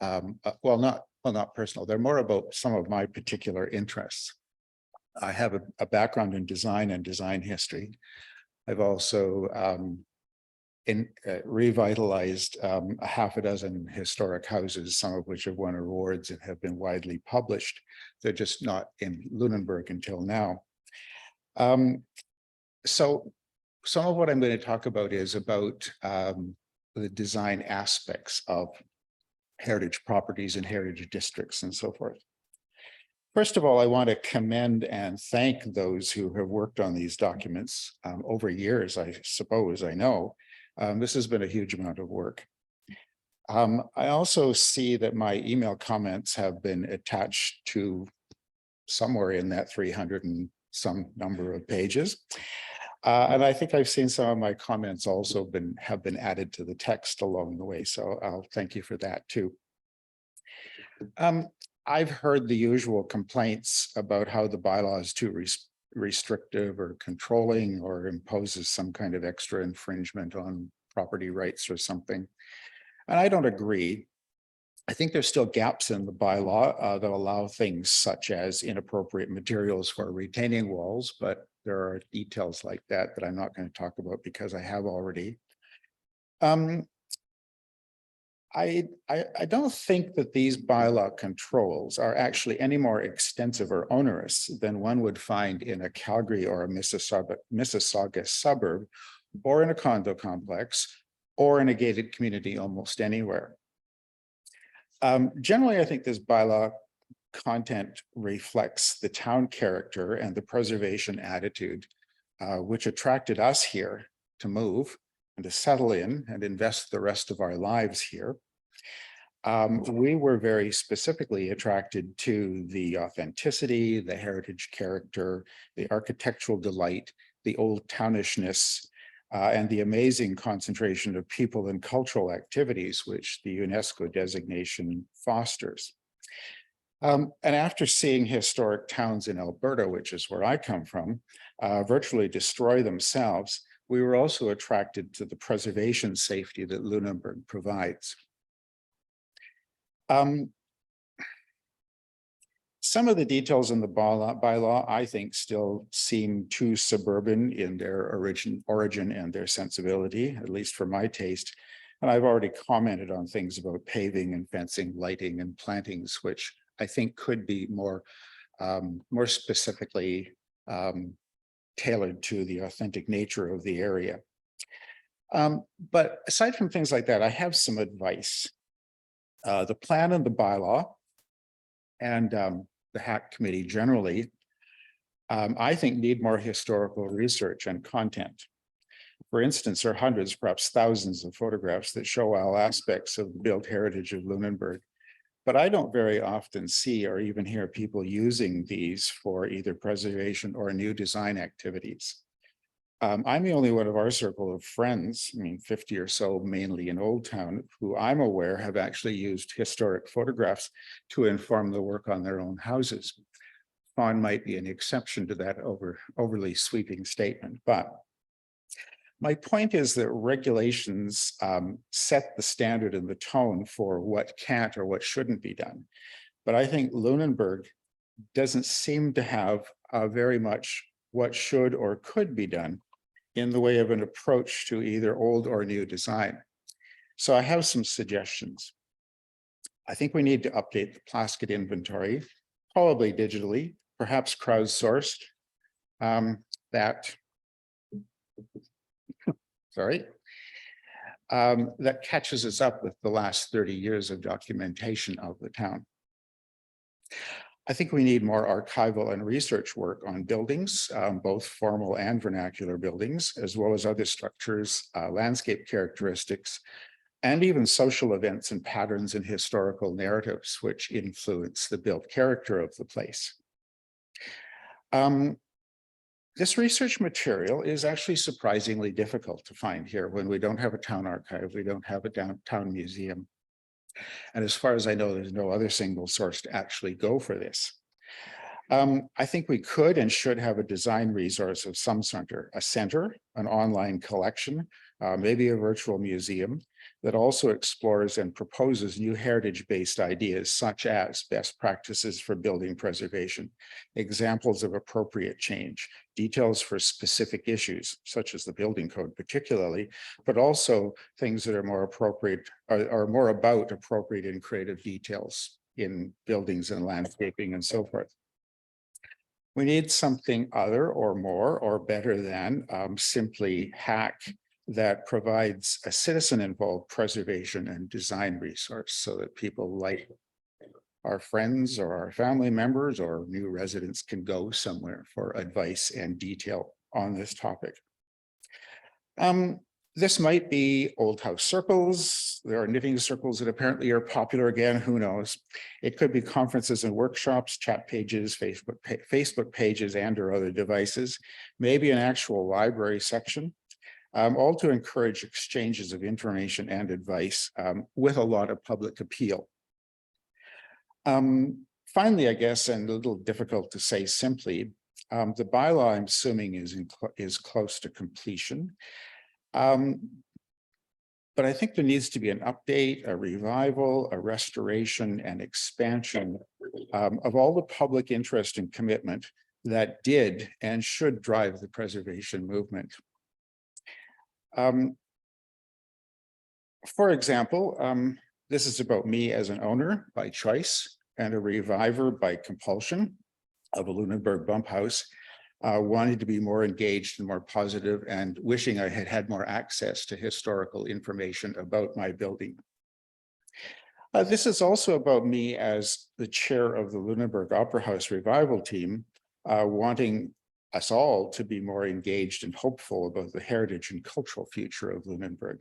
not personal. They're more about some of my particular interests. I have a background in design and design history. I've also revitalized a half a dozen historic houses, some of which have won awards and have been widely published. They're just not in Lunenburg until now. So some of what I'm going to talk about is about the design aspects of heritage properties and heritage districts and so forth. First of all, I want to commend and thank those who have worked on these documents over years, I suppose, I know. This has been a huge amount of work. I also see that my email comments have been attached to somewhere in that 300 and some number of pages. And I think I've seen some of my comments also have been added to the text along the way. So I'll thank you for that too. I've heard the usual complaints about how the bylaw is too restrictive or controlling or imposes some kind of extra infringement on property rights or something. And I don't agree. I think there's still gaps in the bylaw that allow things such as inappropriate materials for retaining walls, but there are details like that I'm not going to talk about because I have already. I don't think that these bylaw controls are actually any more extensive or onerous than one would find in a Calgary or a Mississauga suburb, or in a condo complex, or in a gated community almost anywhere. Generally, I think this bylaw content reflects the town character and the preservation attitude, which attracted us here to move and to settle in and invest the rest of our lives here. We were very specifically attracted to the authenticity, the heritage character, the architectural delight, the old townishness, and the amazing concentration of people and cultural activities which the UNESCO designation fosters. And after seeing historic towns in Alberta, which is where I come from, virtually destroy themselves, we were also attracted to the preservation safety that Lunenburg provides. Some of the details in the bylaw, I think, still seem too suburban in their origin and their sensibility, at least for my taste. And I've already commented on things about paving and fencing, lighting and plantings, which I think could be more specifically tailored to the authentic nature of the area. But aside from things like that, I have some advice. The plan and the bylaw and the HAC committee generally, I think need more historical research and content. For instance, there are hundreds, perhaps thousands of photographs that show all aspects of the built heritage of Lunenburg. But I don't very often see or even hear people using these for either preservation or new design activities. I'm the only one of our circle of friends, 50 or so, mainly in Old Town, who I'm aware have actually used historic photographs to inform the work on their own houses. Fawn might be an exception to that overly sweeping statement, but my point is that regulations set the standard and the tone for what can't or what shouldn't be done. But I think Lunenburg doesn't seem to have very much what should or could be done in the way of an approach to either old or new design. So I have some suggestions. I think we need to update the Plaskett inventory, probably digitally, perhaps crowdsourced. That catches us up with the last 30 years of documentation of the town. I think we need more archival and research work on buildings, both formal and vernacular buildings, as well as other structures, landscape characteristics, and even social events and patterns and historical narratives which influence the built character of the place. This research material is actually surprisingly difficult to find here when we don't have a town archive, we don't have a downtown museum. And as far as I know, there's no other single source to actually go for this. I think we could and should have a design resource of some sort, a center, an online collection, maybe a virtual museum that also explores and proposes new heritage-based ideas such as best practices for building preservation, examples of appropriate change, details for specific issues such as the building code particularly, but also things that are more appropriate or more about appropriate and creative details in buildings and landscaping and so forth. We need something other or more or better than simply HAC that provides a citizen-involved preservation and design resource so that people like our friends or our family members or new residents can go somewhere for advice and detail on this topic. This might be old house circles. There are knitting circles that apparently are popular again, who knows? It could be conferences and workshops, chat pages, Facebook pages and or other devices, maybe an actual library section, all to encourage exchanges of information and advice with a lot of public appeal. Finally, I guess, and a little difficult to say simply, the bylaw I'm assuming is close to completion. But I think there needs to be an update, a revival, a restoration and expansion of all the public interest and commitment that did and should drive the preservation movement. For example, this is about me as an owner by choice and a reviver by compulsion of a Lunenburg bump house. Wanting to be more engaged and more positive and wishing I had had more access to historical information about my building. This is also about me as the chair of the Lunenburg Opera House revival team, wanting us all to be more engaged and hopeful about the heritage and cultural future of Lunenburg.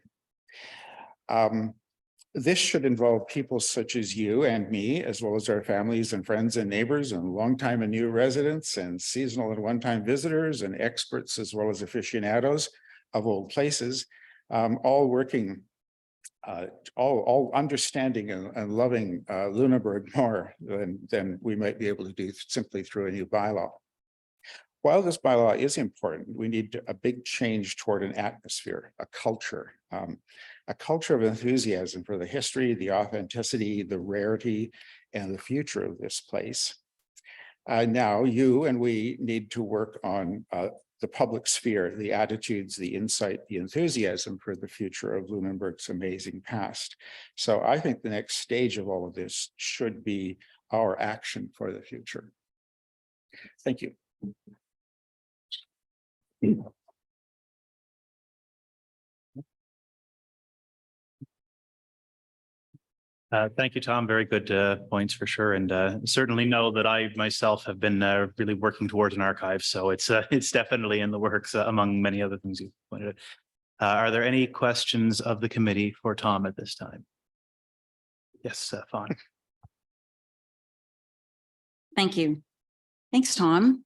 This should involve people such as you and me, as well as our families and friends and neighbors and longtime and new residents and seasonal and one-time visitors and experts, as well as aficionados of old places, all working, all understanding and loving Lunenburg more than we might be able to do simply through a new bylaw. While this bylaw is important, we need a big change toward an atmosphere, a culture of enthusiasm for the history, the authenticity, the rarity, and the future of this place. Now, you and we need to work on the public sphere, the attitudes, the insight, the enthusiasm for the future of Lunenburg's amazing past. So I think the next stage of all of this should be our action for the future. Thank you. Thank you, Tom. Very good points for sure. And certainly know that I myself have been really working towards an archive. So it's definitely in the works among many other things you pointed out. Are there any questions of the committee for Tom at this time? Yes, Fawn. Thank you. Thanks, Tom.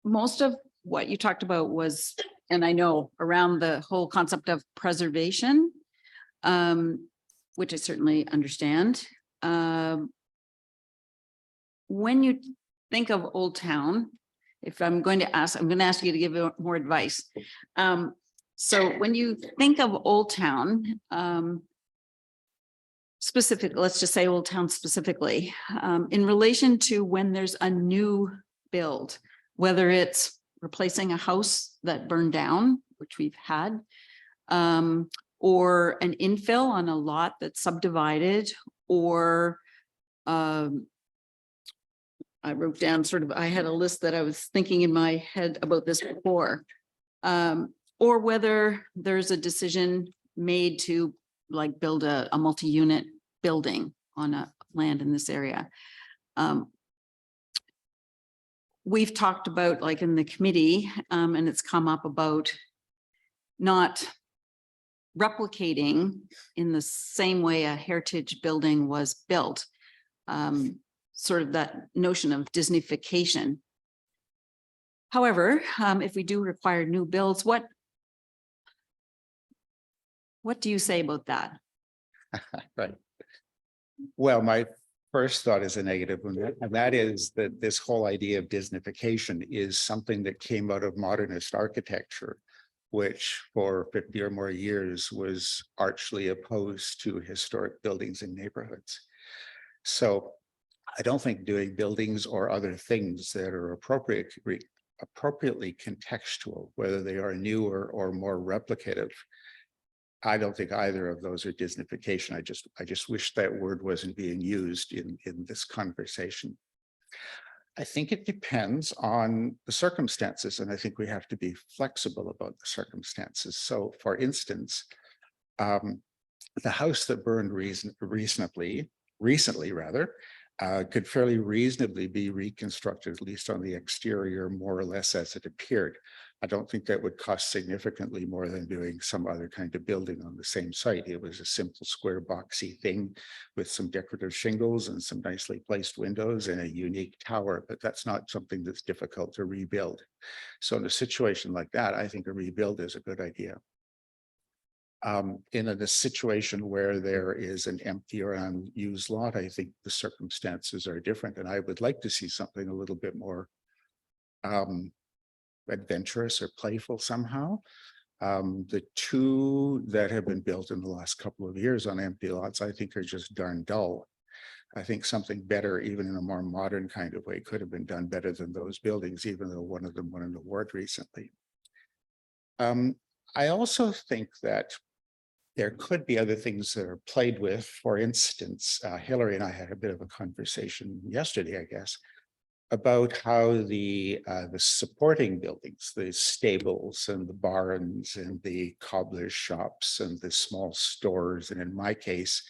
Most of what you talked about was, and I know around the whole concept of preservation, which I certainly understand. When you think of Old Town, if I'm going to ask you to give more advice. So when you think of Old Town, specifically, let's just say Old Town specifically, in relation to when there's a new build, whether it's replacing a house that burned down, which we've had, or an infill on a lot that's subdivided, or I wrote down I had a list that I was thinking in my head about this before, or whether there's a decision made to like build a multi-unit building on a land in this area. We've talked about, like in the committee, and it's come up about not replicating in the same way a heritage building was built, sort of that notion of Disneyfication. However, if we do require new builds, what do you say about that? Right. Well, my first thought is a negative one, and that is that this whole idea of Disneyfication is something that came out of modernist architecture, which for 50 or more years was archly opposed to historic buildings and neighborhoods. So I don't think doing buildings or other things that are appropriately contextual, whether they are newer or more replicative, I don't think either of those are Disneyfication. I just wish that word wasn't being used in this conversation. I think it depends on the circumstances, and I think we have to be flexible about the circumstances. So for instance, the house that burned recently could fairly reasonably be reconstructed, at least on the exterior, more or less as it appeared. I don't think that would cost significantly more than doing some other kind of building on the same site. It was a simple square boxy thing with some decorative shingles and some nicely placed windows and a unique tower, but that's not something that's difficult to rebuild. So in a situation like that, I think a rebuild is a good idea. In a situation where there is an empty or unused lot, I think the circumstances are different, and I would like to see something a little bit more adventurous or playful somehow. The two that have been built in the last couple of years on empty lots, I think are just darn dull. I think something better, even in a more modern kind of way, could have been done better than those buildings, even though one of them won an award recently. I also think that there could be other things that are played with. For instance, Hillary and I had a bit of a conversation yesterday, I guess, about how the supporting buildings, the stables and the barns and the cobbler's shops and the small stores, and in my case,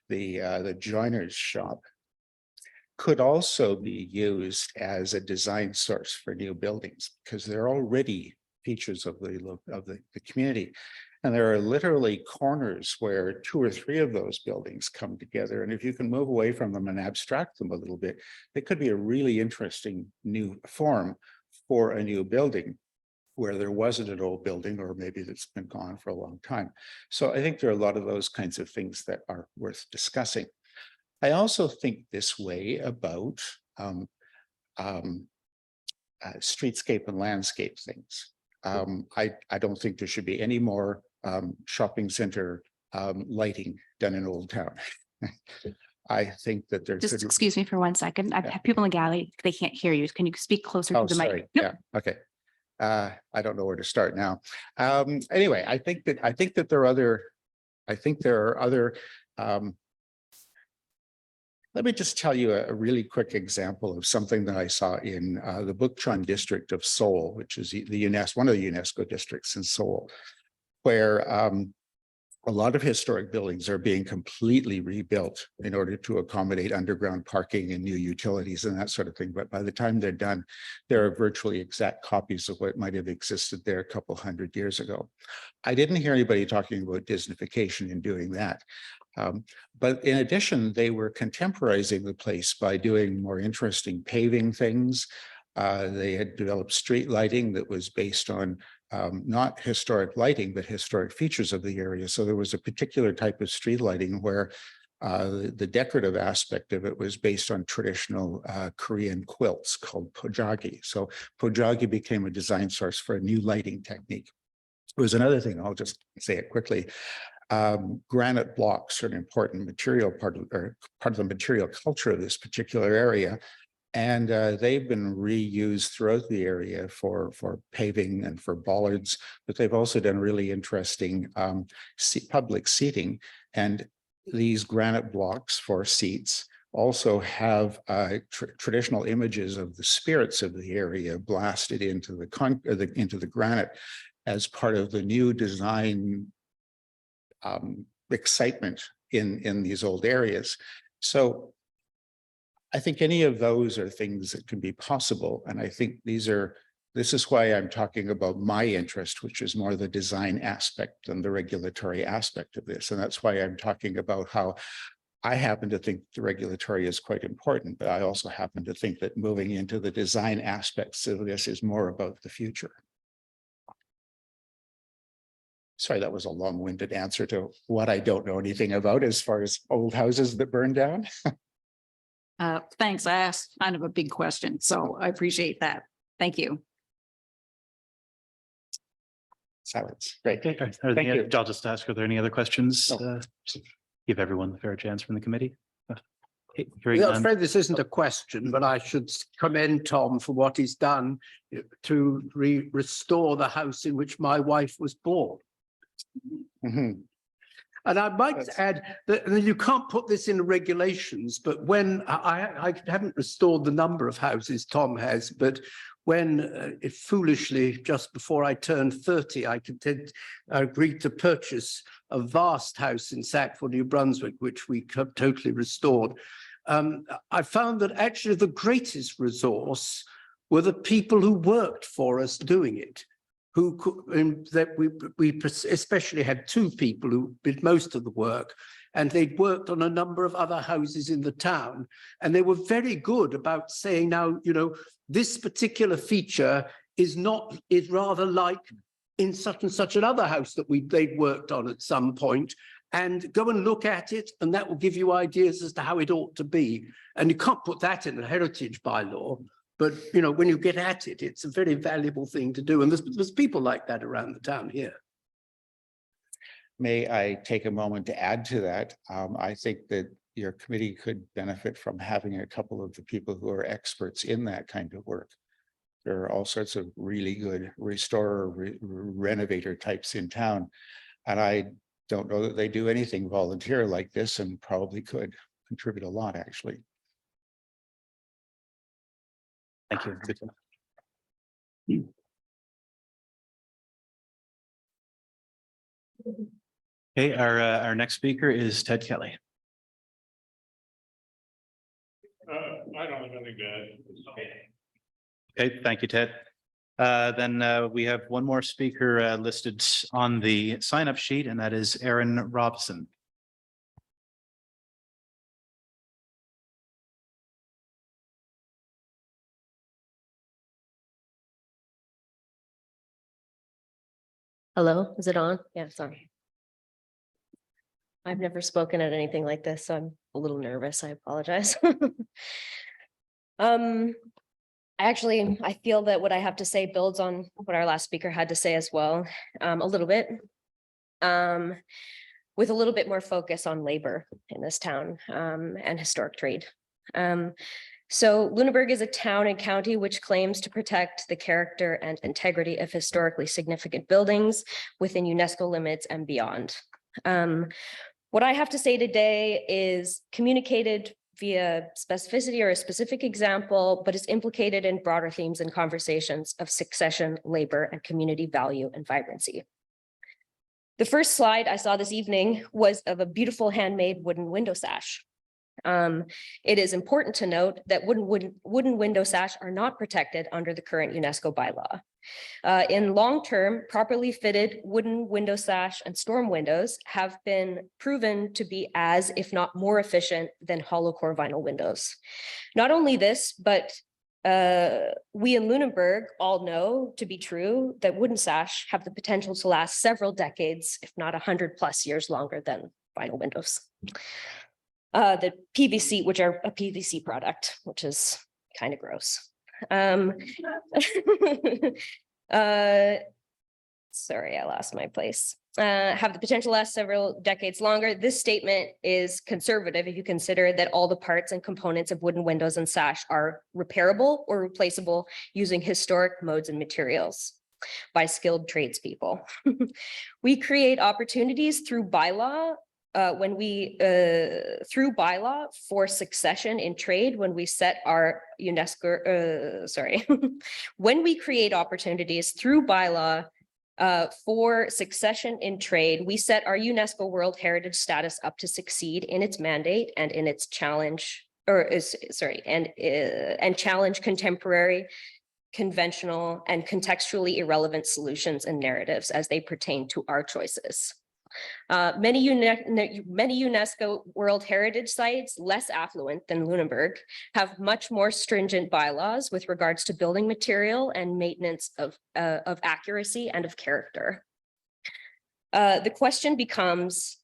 the joiner's shop, could also be used as a design source for new buildings, because they're already features of the community. And there are literally corners where 2 or 3 of those buildings come together. And if you can move away from them and abstract them a little bit, it could be a really interesting new form for a new building where there wasn't an old building, or maybe that's been gone for a long time. So I think there are a lot of those kinds of things that are worth discussing. I also think this way about streetscape and landscape things. I don't think there should be any more shopping center lighting done in Old Town. I think that there's Just excuse me for 1 second. I have people in the gallery. They can't hear you. Can you speak closer to the mic? sorry. Nope. Yeah, okay. I don't know where to start now. Anyway, I think that there are other let me just tell you a really quick example of something that I saw in the Bukchon district of Seoul, which is one of the UNESCO districts in Seoul, where a lot of historic buildings are being completely rebuilt in order to accommodate underground parking and new utilities and that sort of thing. But by the time they're done, there are virtually exact copies of what might have existed there a couple hundred years ago. I didn't hear anybody talking about Disneyfication in doing that. But in addition, they were contemporizing the place by doing more interesting paving things. They had developed street lighting that was based on not historic lighting, but historic features of the area. So there was a particular type of street lighting where the decorative aspect of it was based on traditional Korean quilts called pojagi. So pojagi became a design source for a new lighting technique. There was another thing, I'll just say it quickly. Granite blocks are an important material part of the material culture of this particular area. And they've been reused throughout the area for paving and for bollards, but they've also done really interesting public seating. And these granite blocks for seats also have traditional images of the spirits of the area blasted into the granite as part of the new design excitement in these old areas. So I think any of those are things that can be possible. And I think this is why I'm talking about my interest, which is more the design aspect than the regulatory aspect of this. And that's why I'm talking about how I happen to think the regulatory is quite important, but I also happen to think that moving into the design aspects of this is more about the future. Sorry, that was a long-winded answer to what I don't know anything about as far as old houses that burn down. Thanks. I asked kind of a big question, so I appreciate that. Thank you. Silence. Great. Okay, Thank you. I'll just ask, are there any other questions? No. Give everyone the fair chance from the committee. Okay, hearing I'm none. afraid this isn't a question, but I should commend Tom for what he's done to restore the house in which my wife was born. Mhm. And I might add that you can't put this in regulations, but when I haven't restored the number of houses Tom has, but when foolishly, just before I turned 30, I agreed to purchase a vast house in Sackville, New Brunswick, which we totally restored. I found that actually the greatest resource were the people who worked for us doing it. we especially had two people who did most of the work, and they'd worked on a number of other houses in the town, and they were very good about saying, now, you know, this particular feature is rather like in such and such another house that they'd worked on at some point, and go and look at it, and that will give you ideas as to how it ought to be. And you can't put that in a heritage bylaw, but you know, when you get at it, it's a very valuable thing to do. And there's people like that around the town here. May I take a moment to add to that? I think that your committee could benefit from having a couple of the people who are experts in that kind of work. There are all sorts of really good restorer, renovator types in town. And I don't know that they do anything volunteer like this, and probably could contribute a lot, actually. Thank you. Good to know. Okay, our next speaker is Ted Kelly. I don't have anything to add. Okay, thank you, Ted. Then we have one more speaker listed on the sign-up sheet, and that is Aaron Robson. Hello, is it on? Yeah, sorry. I've never spoken at anything like this, so I'm a little nervous. I apologize. I feel that what I have to say builds on what our last speaker had to say as well, a little bit. With a little bit more focus on labor in this town and historic trade. So Lunenburg is a town and county which claims to protect the character and integrity of historically significant buildings within UNESCO limits and beyond. What I have to say today is communicated via specificity or a specific example, but is implicated in broader themes and conversations of succession, labor, and community value and vibrancy. The first slide I saw this evening was of a beautiful handmade wooden window sash. It is important to note that wooden window sash are not protected under the current UNESCO bylaw. In long term, properly fitted wooden window sash and storm windows have been proven to be as, if not more efficient than hollow core vinyl windows. Not only this, but we in Lunenburg all know to be true that wooden sash have the potential to last several decades, if not 100+ years longer than vinyl windows. The PVC, which are a PVC product, which is kind of gross. Sorry, I lost my place. Have the potential to last several decades longer. This statement is conservative if you consider that all the parts and components of wooden windows and sash are repairable or replaceable using historic modes and materials by skilled tradespeople. We create opportunities through bylaw through bylaw for succession in trade when we set our UNESCO, when we create opportunities through bylaw for succession in trade, we set our UNESCO World Heritage status up to succeed in its mandate and in its challenge, and challenge contemporary, conventional, and contextually irrelevant solutions and narratives as they pertain to our choices. Many UNESCO World Heritage sites, less affluent than Lunenburg, have much more stringent bylaws with regards to building material and maintenance of accuracy and of character. The question becomes,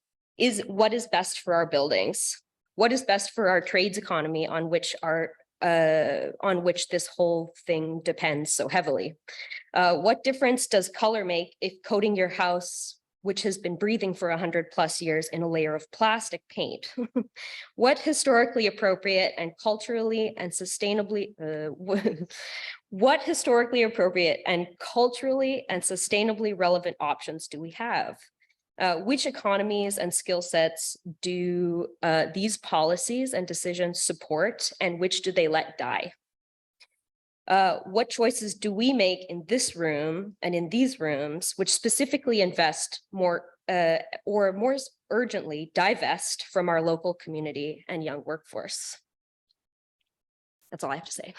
what is best for our buildings? What is best for our trades economy on which this whole thing depends so heavily? What difference does color make if coating your house, which has been breathing for 100+ years, in a layer of plastic paint? What historically appropriate and culturally and sustainably, what historically appropriate and culturally and sustainably relevant options do we have? Which economies and skill sets do these policies and decisions support, and which do they let die? What choices do we make in this room and in these rooms, which specifically invest more or more urgently divest from our local community and young workforce? That's all I have to say.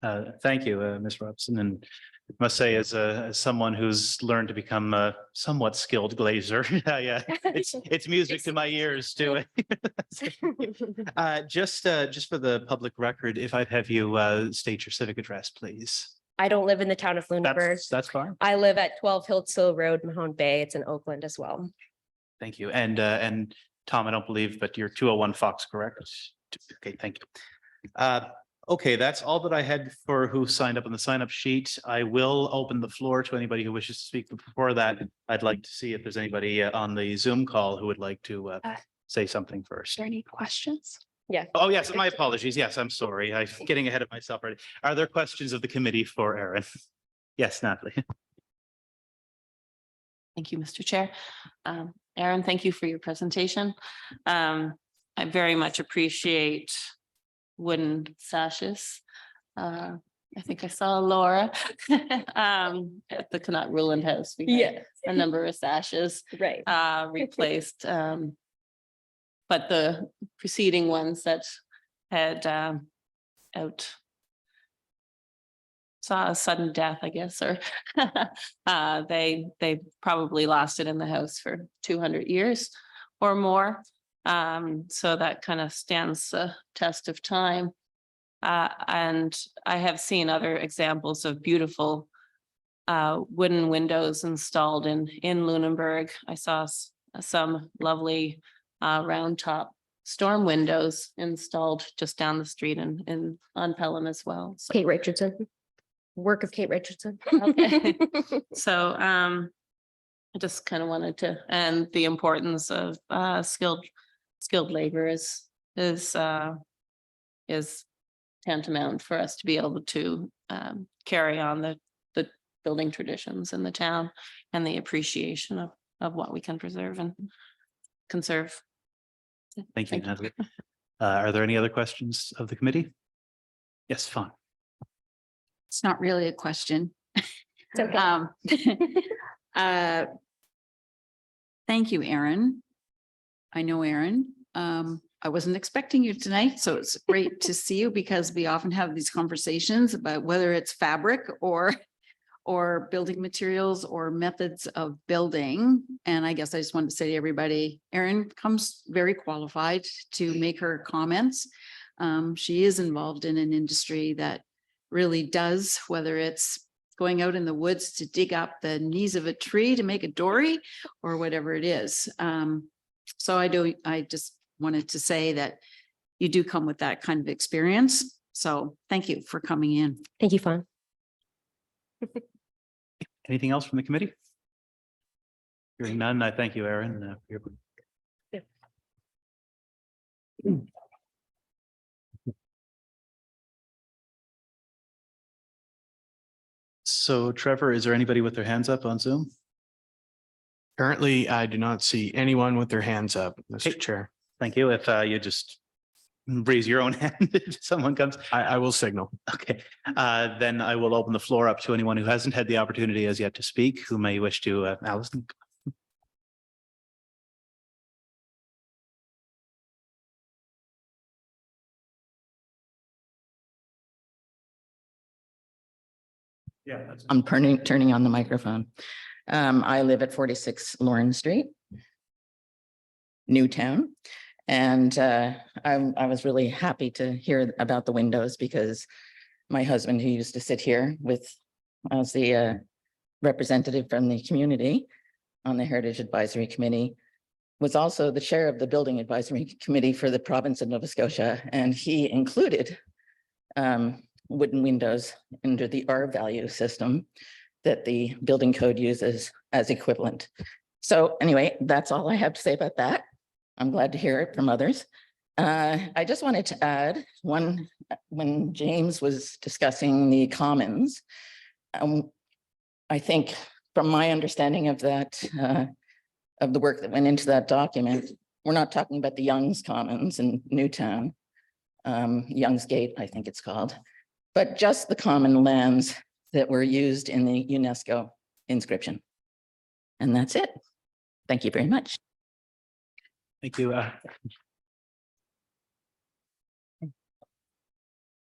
Thank you, Ms. Robson, and I must say, as someone who's learned to become a somewhat skilled glazer, yeah, it's music to my ears too. Just for the public record, if I'd have you state your civic address, please. I don't live in the town of Lunenburg. That's fine. I live at 12 Hillsill Road, Mahone Bay. It's in Oakland as well. Thank you. And Tom, I don't believe, but you're 201 Fox, correct? Okay, thank you. Okay, that's all that I had for who signed up on the sign up sheet. I will open the floor to anybody who wishes to speak. But before that, I'd like to see if there's anybody on the Zoom call who would like to say something first. Is there any questions? Yeah. Oh, yes, my apologies. Yes, I'm sorry. I'm getting ahead of myself already. Are there questions of the committee for Aaron? Yes, Natalie. Thank you, Mr. Chair. Aaron, thank you for your presentation. I very much appreciate wooden sashes. I think I saw Laura at the Connaught Ruland House. We had a number of sashes Right. replaced. But the preceding ones that had saw a sudden death, I guess, or they probably lasted in the house for 200 years or more. So that kind of stands the test of time. And I have seen other examples of beautiful wooden windows installed in Lunenburg. I saw some lovely round top storm windows installed just down the street and on Pelham as well. So, Kate Richardson. Work of Kate Richardson. okay. So I just kind of wanted to, and the importance of skilled labor is tantamount for us to be able to carry on the building traditions in the town and the appreciation of what we can preserve and conserve. Thank you, Natalie. Are there any other questions of the committee? Yes, fine. It's not really a question. It's okay. Thank you, Aaron. I know Aaron. I wasn't expecting you tonight, so it's great to see you because we often have these conversations about whether it's fabric or building materials or methods of building. And I guess I just wanted to say to everybody, Erin comes very qualified to make her comments. She is involved in an industry that really does, whether it's going out in the woods to dig up the knees of a tree to make a dory or whatever it is. So I just wanted to say that you do come with that kind of experience. So thank you for coming in. Thank you, Fawn. Anything else from the committee? Hearing none, I thank you, Aaron. So Trevor, is there anybody with their hands up on Zoom? Currently, I do not see anyone with their hands up, Mr. Okay. Chair. Thank you. If you just raise your own hand if someone comes. I will signal. Okay, then I will open the floor up to anyone who hasn't had the opportunity as yet to speak, who may wish to, Allison. Yeah. I'm turning on the microphone. I live at 46 Lauren Street, Newtown. And I was really happy to hear about the windows because my husband, who used to sit here as the representative from the community on the Heritage Advisory Committee, was also the chair of the Building Advisory Committee for the province of Nova Scotia. And he included wooden windows under the R-value system that the building code uses as equivalent. So anyway, that's all I have to say about that. I'm glad to hear it from others. I just wanted to add when James was discussing the commons, I think from my understanding of that, of the work that went into that document, we're not talking about the Young's Commons in Newtown, Young's Gate, I think it's called, but just the common lands that were used in the UNESCO inscription. And that's it. Thank you very much. Thank you.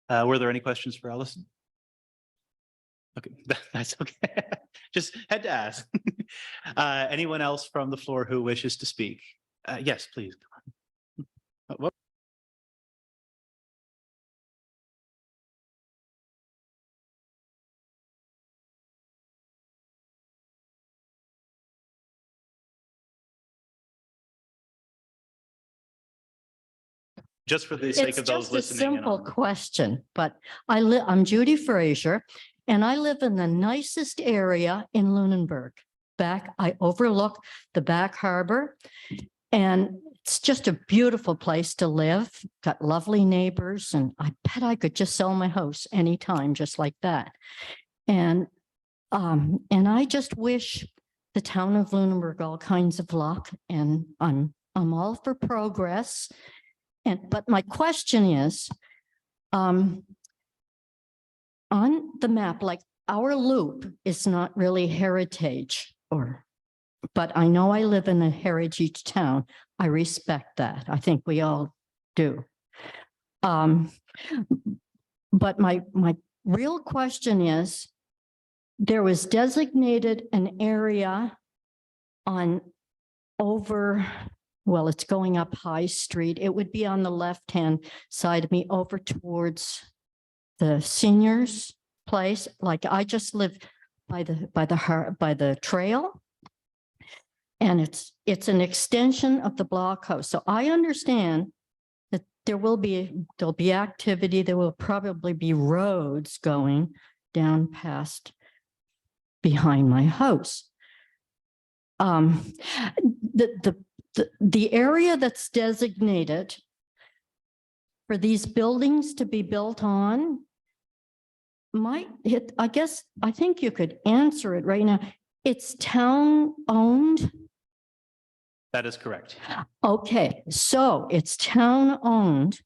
Were there any questions for Allison? Okay, that's okay. Just had to ask. Anyone else from the floor who wishes to speak? Yes, please. What? Just for the sake It's of those just a listening in simple on. question, but I'm Judy Frazier and I live in the nicest area in Lunenburg. I overlook the back harbor and it's just a beautiful place to live. Got lovely neighbors and I bet I could just sell my house anytime, just like that. And I just wish the town of Lunenburg all kinds of luck and I'm all for progress. But my question is, on the map, like our loop is not really heritage but I know I live in a heritage town. I respect that. I think we all do. But my real question is, there was designated an area well, it's going up High Street. It would be on the left-hand side of me over towards the seniors place. Like I just live by the trail. And it's an extension of the blockhouse. So I understand that there'll be activity. There will probably be roads going down past behind my house. The area that's designated for these buildings to be built on I think you could answer it right now. It's town owned. That is correct. Okay, so it's town owned.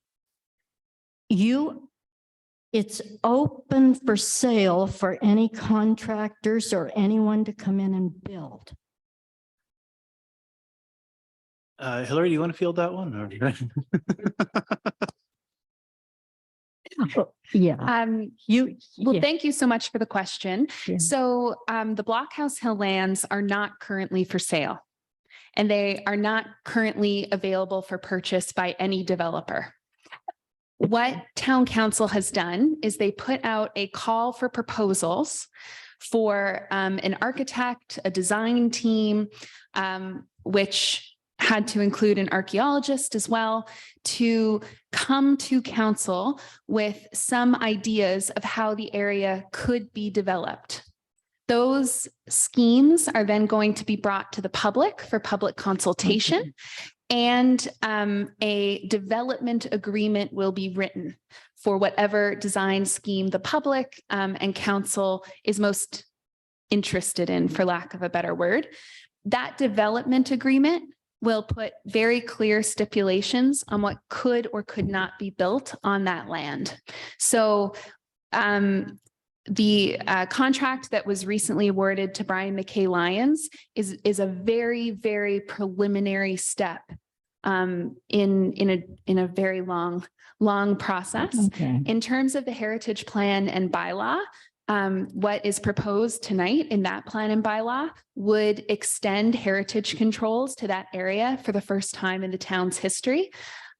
It's open for sale for any contractors or anyone to come in and build. Hillary, do you want to field that one? Or? Yeah. Thank you so much for the question. Yeah. So the Blockhouse Hill lands are not currently for sale, and they are not currently available for purchase by any developer. What town council has done is they put out a call for proposals for an architect, a design team, which had to include an archaeologist as well, to come to council with some ideas of how the area could be developed. Those schemes are then going to be brought to the public for public consultation, and a development agreement will be written for whatever design scheme the public and council is most interested in, for lack of a better word. That development agreement will put very clear stipulations on what could or could not be built on that land. So the contract that was recently awarded to Brian McKay Lyons is a very, very preliminary step in a very long process. Okay. In terms of the heritage plan and bylaw, what is proposed tonight in that plan and bylaw would extend heritage controls to that area for the first time in the town's history.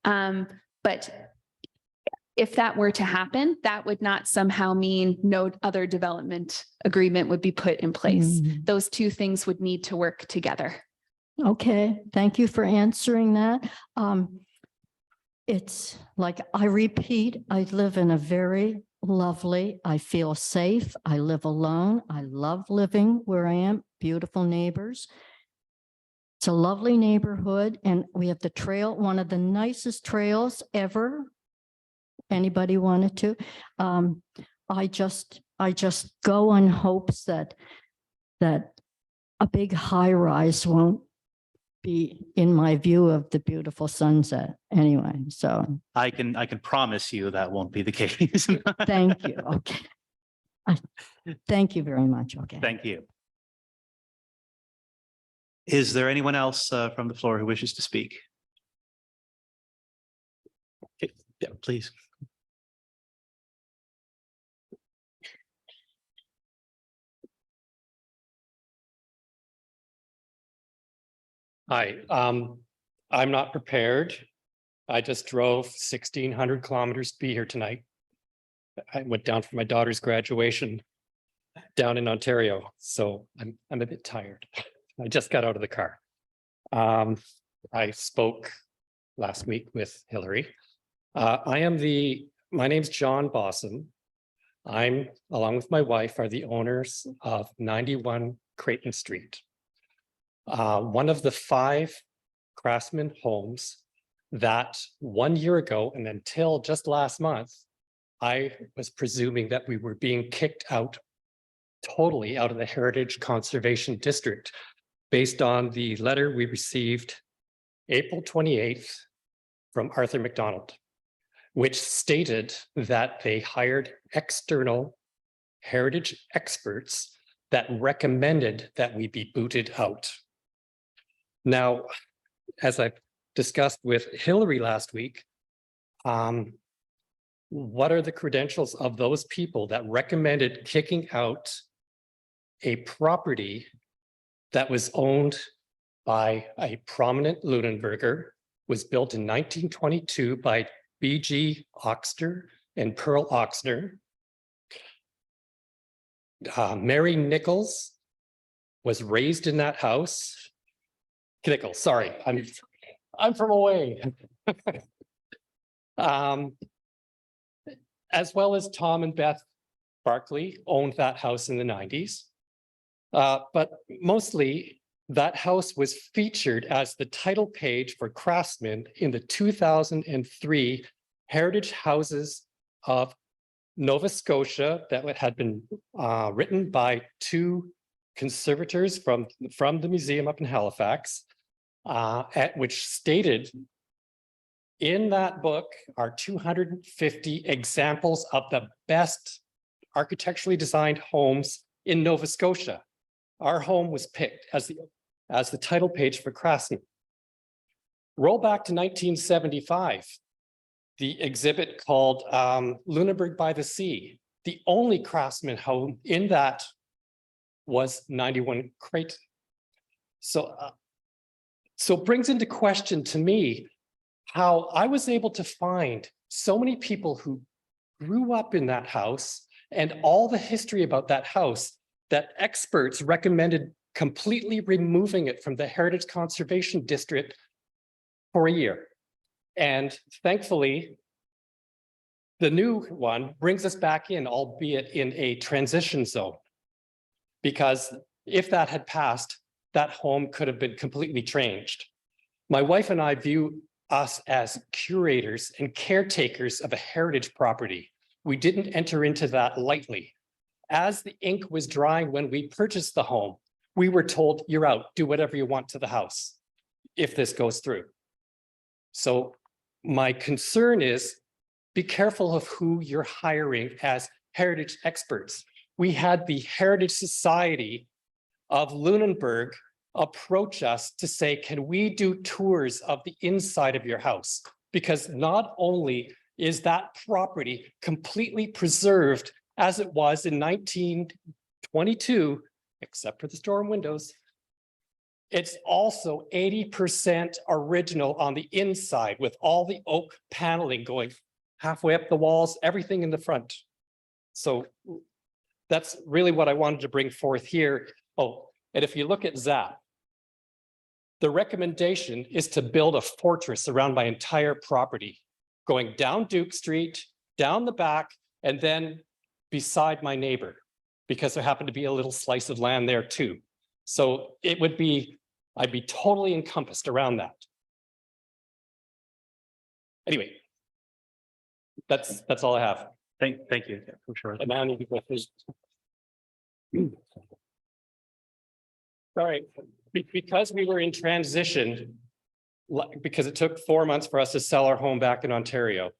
But if that were to happen, that would not somehow mean no other development agreement would be put in place. Those two things would need to work together. Okay, thank you for answering that. It's like, I repeat, I live in a very lovely, I feel safe. I live alone. I love living where I am. Beautiful neighbors. It's a lovely neighborhood, and we have the trail, one of the nicest trails ever. Anybody wanted to? I just go on hopes that a big high rise won't be in my view of the beautiful sunset anyway. So I can promise you that won't be the case. thank you. Okay. Thank you very much. Okay. Thank you. Is there anyone else from the floor who wishes to speak? Okay. Yeah, please. Hi, I'm not prepared. I just drove 1,600 kilometers to be here tonight. I went down for my daughter's graduation down in Ontario, so I'm a bit tired. I just got out of the car. I spoke last week with Hillary. My name's John Bosson. I'm, along with my wife, are the owners of 91 Creighton Street. One of the 5 Craftsman homes that 1 year ago and until just last month, I was presuming that we were being kicked out totally out of the Heritage Conservation District based on the letter we received April 28th from Arthur McDonald, which stated that they hired external heritage experts that recommended that we be booted out. Now, as I discussed with Hillary last week, what are the credentials of those people that recommended kicking out a property that was owned by a prominent Lunenburger, was built in 1922 by B.G. Oxter and Pearl Oxner. Mary Nichols was raised in that house. Nichols, sorry, I'm from away. As well as Tom and Beth Barkley owned that house in the 90s. But mostly that house was featured as the title page for Craftsman in the 2003 Heritage Houses of Nova Scotia that had been written by 2 conservators from the museum up in Halifax, which stated in that book are 250 examples of the best architecturally designed homes in Nova Scotia. Our home was picked as the title page for Craftsman. Roll back to 1975, the exhibit called Lunenburg by the Sea. The only Craftsman home in that was 91 Creighton. So it brings into question to me how I was able to find so many people who grew up in that house and all the history about that house that experts recommended completely removing it from the Heritage Conservation District for a year. And thankfully, the new one brings us back in, albeit in a transition zone. Because if that had passed, that home could have been completely changed. My wife and I view us as curators and caretakers of a heritage property. We didn't enter into that lightly. As the ink was drying when we purchased the home, we were told, you're out, do whatever you want to the house if this goes through. So my concern is be careful of who you're hiring as heritage experts. We had the Heritage Society of Lunenburg approach us to say, can we do tours of the inside of your house? Because not only is that property completely preserved as it was in 1922, except for the storm windows, it's also 80% original on the inside with all the oak paneling going halfway up the walls, everything in the front. So that's really what I wanted to bring forth here. Oh, and if you look at ZAP, the recommendation is to build a fortress around my entire property, going down Duke Street, down the back, and then beside my neighbor, because there happened to be a little slice of land there too. So it would be, I'd be totally encompassed around that. Anyway, that's all I have. Thank you. I'm sure. And now I need to go finish. All right, because we were in transition, because it took 4 months for us to sell our home back in Ontario,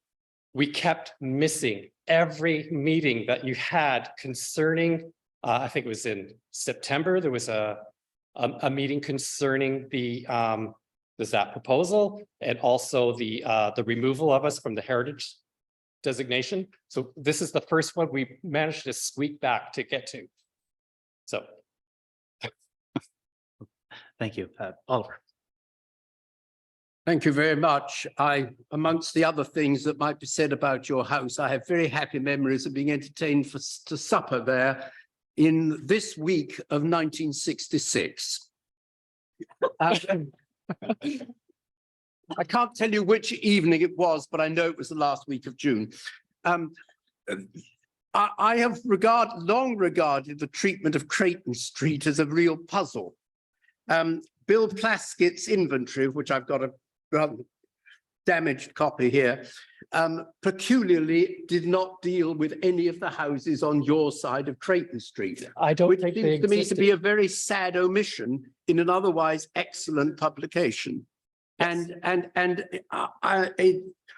we kept missing every meeting that you had concerning, I think it was in September, there was a meeting concerning the ZAP proposal and also the removal of us from the heritage designation. So this is the first one we managed to squeak back to get to. So. Thank you, Oliver. Thank you very much. Amongst the other things that might be said about your house, I have very happy memories of being entertained to supper there in this week of 1966. I can't tell you which evening it was, but I know it was the last week of June. I have long regarded the treatment of Creighton Street as a real puzzle. Bill Plaskett's inventory, of which I've got a rather damaged copy here, peculiarly did not deal with any of the houses on your side of Creighton Street. I don't Which think they seems to me to existed. be a very sad omission in an otherwise excellent publication. Yes.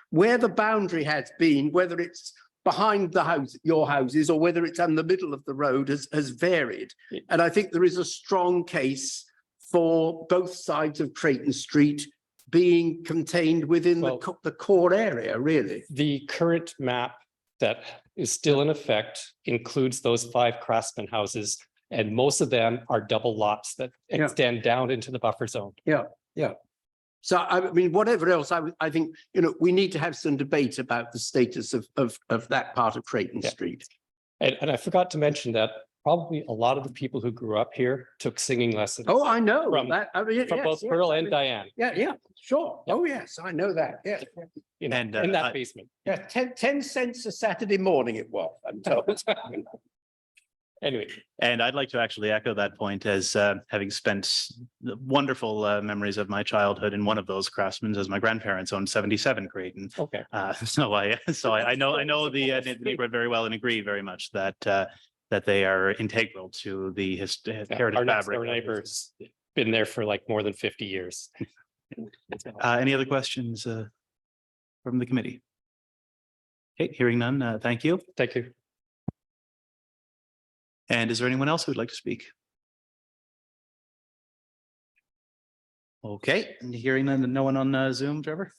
Where the boundary has been, whether it's behind the house, your houses, or whether it's in the middle of the road has varied. Yeah. And I think there is a strong case for both sides of Creighton Street being contained within Well, the core area, really. The current map that is still in effect includes those 5 Craftsman houses, and most of them are double lots that Yeah. extend down into the buffer zone. Yeah. So I mean, whatever else, I think, we need to have some debate about the status of that part of Creighton Yeah. Street. And I forgot to mention that probably a lot of the people who grew up here took singing lessons. Oh, I know From- that. I mean, From yes, both yes, Pearl I and mean, Diane, Yeah, sure. Oh, yes, I know that. Yeah. in And, that basement. Yeah, 10 cents a Saturday morning it was, I'm told. Anyway, And I'd like to actually echo that point as having spent the wonderful memories of my childhood in one of those Craftsmans as my grandparents owned 77 Creighton. okay. So I know the neighborhood very well and agree very much that that they are integral to the heritage Our next fabric. door neighbor's been there for like more than 50 years. Any other questions from the committee? Okay, hearing none, thank you. Thank you. And is there anyone else who would like to speak? Okay, and hearing none, no one on Zoom, Trevor?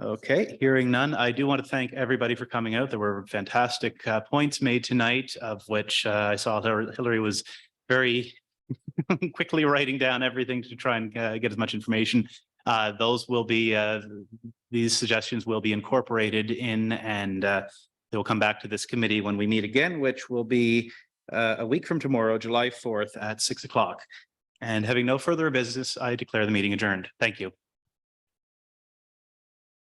Okay, hearing none, I do want to thank everybody for coming out. There were fantastic points made tonight, of which I saw Hillary was very quickly writing down everything to try and get as much information. Those will be, these suggestions will be incorporated in, and they will come back to this committee when we meet again, which will be a week from tomorrow, July 4th at 6 o'clock. And having no further business, I declare the meeting adjourned. Thank you.